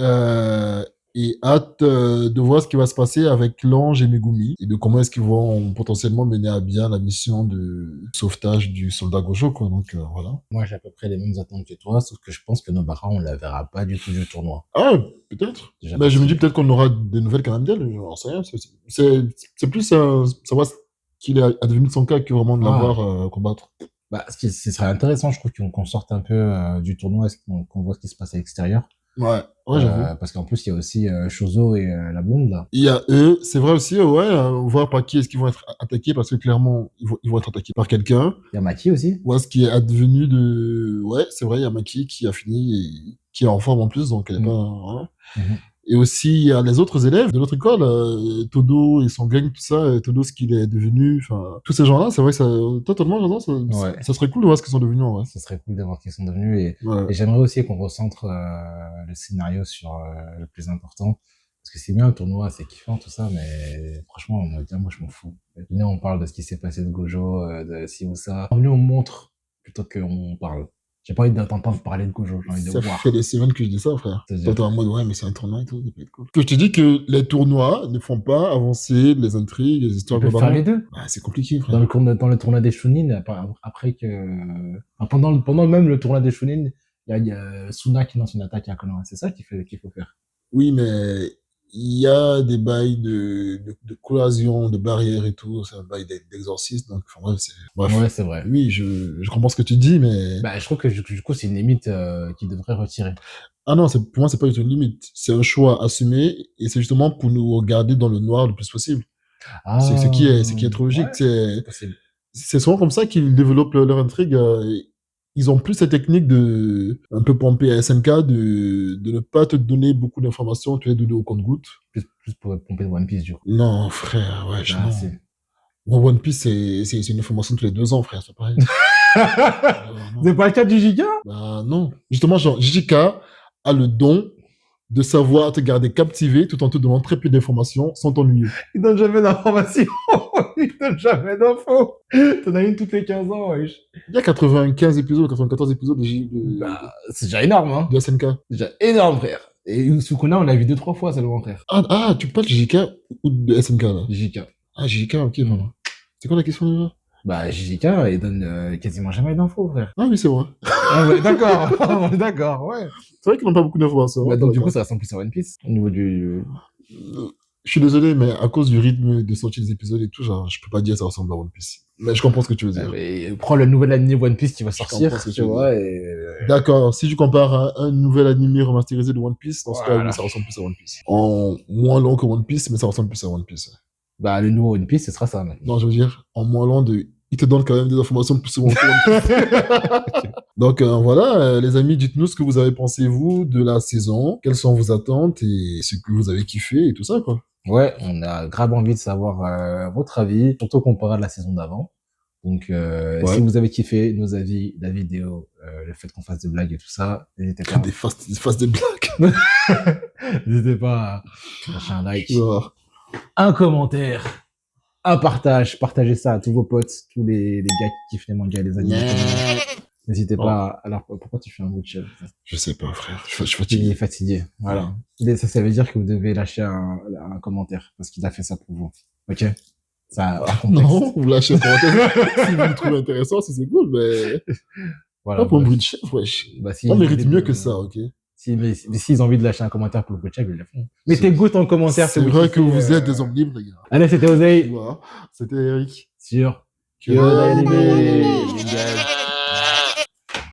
Et hâte de voir ce qui va se passer avec l'ange et Megumi et de comment est-ce qu'ils vont potentiellement mener à bien la mission de sauvetage du soldat Gojo, quoi. Donc, voilà. Moi, j'ai à peu près les mêmes attentes que toi, sauf que je pense que Nobara, on la verra pas du tout du tournoi. Ah, peut-être. Déjà Mais je me dis possible. peut-être qu'on aura des nouvelles quand même d'elle, j'en sais rien. C'est plus savoir ce qu'il est advenu de son cas que vraiment de Ah. l'avoir combattre. Bah, ce serait intéressant, je trouve, qu'on sorte un peu du tournoi, qu'on voit ce qui se passe à l'extérieur. Ouais, j'avoue. Parce qu'en plus, il y a aussi Shozo et la blonde, là. Il y a eux, c'est vrai aussi, ouais, voir par qui est-ce qu'ils vont être attaqués, parce que clairement, ils vont être attaqués par quelqu'un. Il y a Maki aussi. Voir ce qui est advenu de... Ouais, c'est vrai, il y a Maki qui a fini et qui est en forme en plus, donc elle est pas... Voilà. Mhm. Et aussi, il y a les autres élèves de notre école, Todo et son gang, tout ça, Todo, ce qu'il est devenu, enfin, tous ces gens-là, c'est vrai que ça, totalement raison, Ouais. ça serait cool de voir ce qu'ils sont devenus, en vrai. Ce serait cool d'avoir qu'ils sont devenus. Et Ouais. j'aimerais aussi qu'on recentre le scénario sur le plus important. Parce que c'est bien le tournoi, c'est kiffant, tout ça, mais franchement, moi, je m'en fous. Venez, on parle de ce qui s'est passé de Gojo, de ci ou ça. Venez, on montre plutôt qu'on parle. J'ai pas envie d'entendre parler de Gojo, j'ai envie de Ça voir. fait des semaines que je dis ça, frère. C'est-à-dire Toi, t'es en mode, ouais, mais c'est un tournoi et tout, ça peut être cool. Que je te dis que les tournois ne font pas avancer les intrigues, les histoires Tu peux faire les deux. Ah, c'est compliqué, Dans frère. le tournoi des Chunin, après que, enfin, pendant même le tournoi des Chunin, il y a Suna qui lance une attaque à Konoha. C'est ça qu'il faut faire. Oui, mais il y a des bails de cloison, de barrières et tout, c'est un bail d'exorcisme, donc, enfin, bref, bref. Ouais, c'est vrai. Oui, je comprends ce que tu dis, mais... Bah, je trouve que du coup, c'est une limite qu'ils devraient retirer. Ah non, pour moi, c'est pas une limite. C'est un choix assumé, et c'est justement pour nous regarder dans le noir le plus possible. Ah, C'est ce qui est trop logique. ouais, c'est possible. C'est souvent comme ça qu'ils développent leur intrigue. Ils ont plus cette technique de, un peu pomper à SNK, de ne pas te donner beaucoup d'informations, tu les donner au compte-gouttes. Plus pour pomper One Piece, du coup. Non, frère, ouais, Bah, non. c'est... One Piece, c'est une information tous les 2 ans, frère, c'est pareil. Non. C'est pas le cas du Giga? Bah, non. Justement, genre, JJK a le don de savoir te garder captivé tout en te donnant très peu d'informations sans t'ennuyer. Il donne jamais d'informations. Il donne jamais d'infos. T'en as une toutes les 15 ans, wesh. Il y a 95 épisodes, 94 épisodes de, Bah, c'est déjà énorme, hein. de SNK. C'est déjà énorme, frère. Et Sukuna, on l'a vu 2-3 fois seulement, frère. Ah, tu parles de JJK ou de SNK, là? JJK. Ah, JJK, ok, vraiment. C'est quoi la question, déjà? Bah, JJK, il donne quasiment jamais d'infos, frère. Ah oui, c'est vrai. Ah ouais, d'accord. On est d'accord, ouais. C'est vrai qu'ils n'ont pas beaucoup d'informations. Bah, donc, du D'accord. coup, ça ressemble plus à One Piece. Au niveau du... Je suis désolé, mais à cause du rythme de sortie des épisodes et tout, genre, je peux pas dire que ça ressemble à One Piece. Mais je comprends ce que tu veux dire. Mais prends le nouvel anime One Piece qui va sortir, comprends ce que tu tu veux vois, et... D'accord, si tu compares à un nouvel animé remasterisé de One Piece, dans ce cas, Voilà. oui, ça ressemble plus à One Piece. En moins long que One Piece, mais ça ressemble plus à One Piece. Bah, le nouveau One Piece, ce sera ça, maintenant. Non, je veux dire, en moins long il te donne quand même des informations plus souvent que One Piece. Donc voilà, les amis, dites-nous ce que vous avez pensé, vous, de la saison, quelles sont vos attentes et ce que vous avez kiffé et tout ça, quoi. Ouais, on a grave envie de savoir votre avis, surtout comparé à la saison d'avant. Donc, Ouais. si vous avez kiffé nos avis, la vidéo, le fait qu'on fasse des blagues et tout ça, n'hésitez pas. Des faces des blagues. N'hésitez pas à lâcher un like. Genre. un commentaire, un partage, partagez ça à tous vos potes, tous les gars qui kiffent les mangas et les animés. N'hésitez pas. Alors, pourquoi tu fais un bout de chef? Je sais pas, frère. Je suis Il fatigué. est fatigué. Voilà. Et ça veut dire que vous devez lâcher un commentaire parce qu'il a fait ça pour vous. Ok? Ça, hors contexte. Non, vous lâchez un commentaire. Si vous le trouvez intéressant, si c'est cool, mais Voilà. pas pour un bruit de chef, wesh. Bah, si Ça ils mérite ont envie mieux de- que ça, ok? mais s'ils ont envie de lâcher un commentaire pour le coach, ils le font. Mettez goutte en commentaire. C'est vrai que vous êtes des hommes libres, les gars. Allez, c'était Oseille Voilà. C'était Eric. sur Que l'animé. Ninja.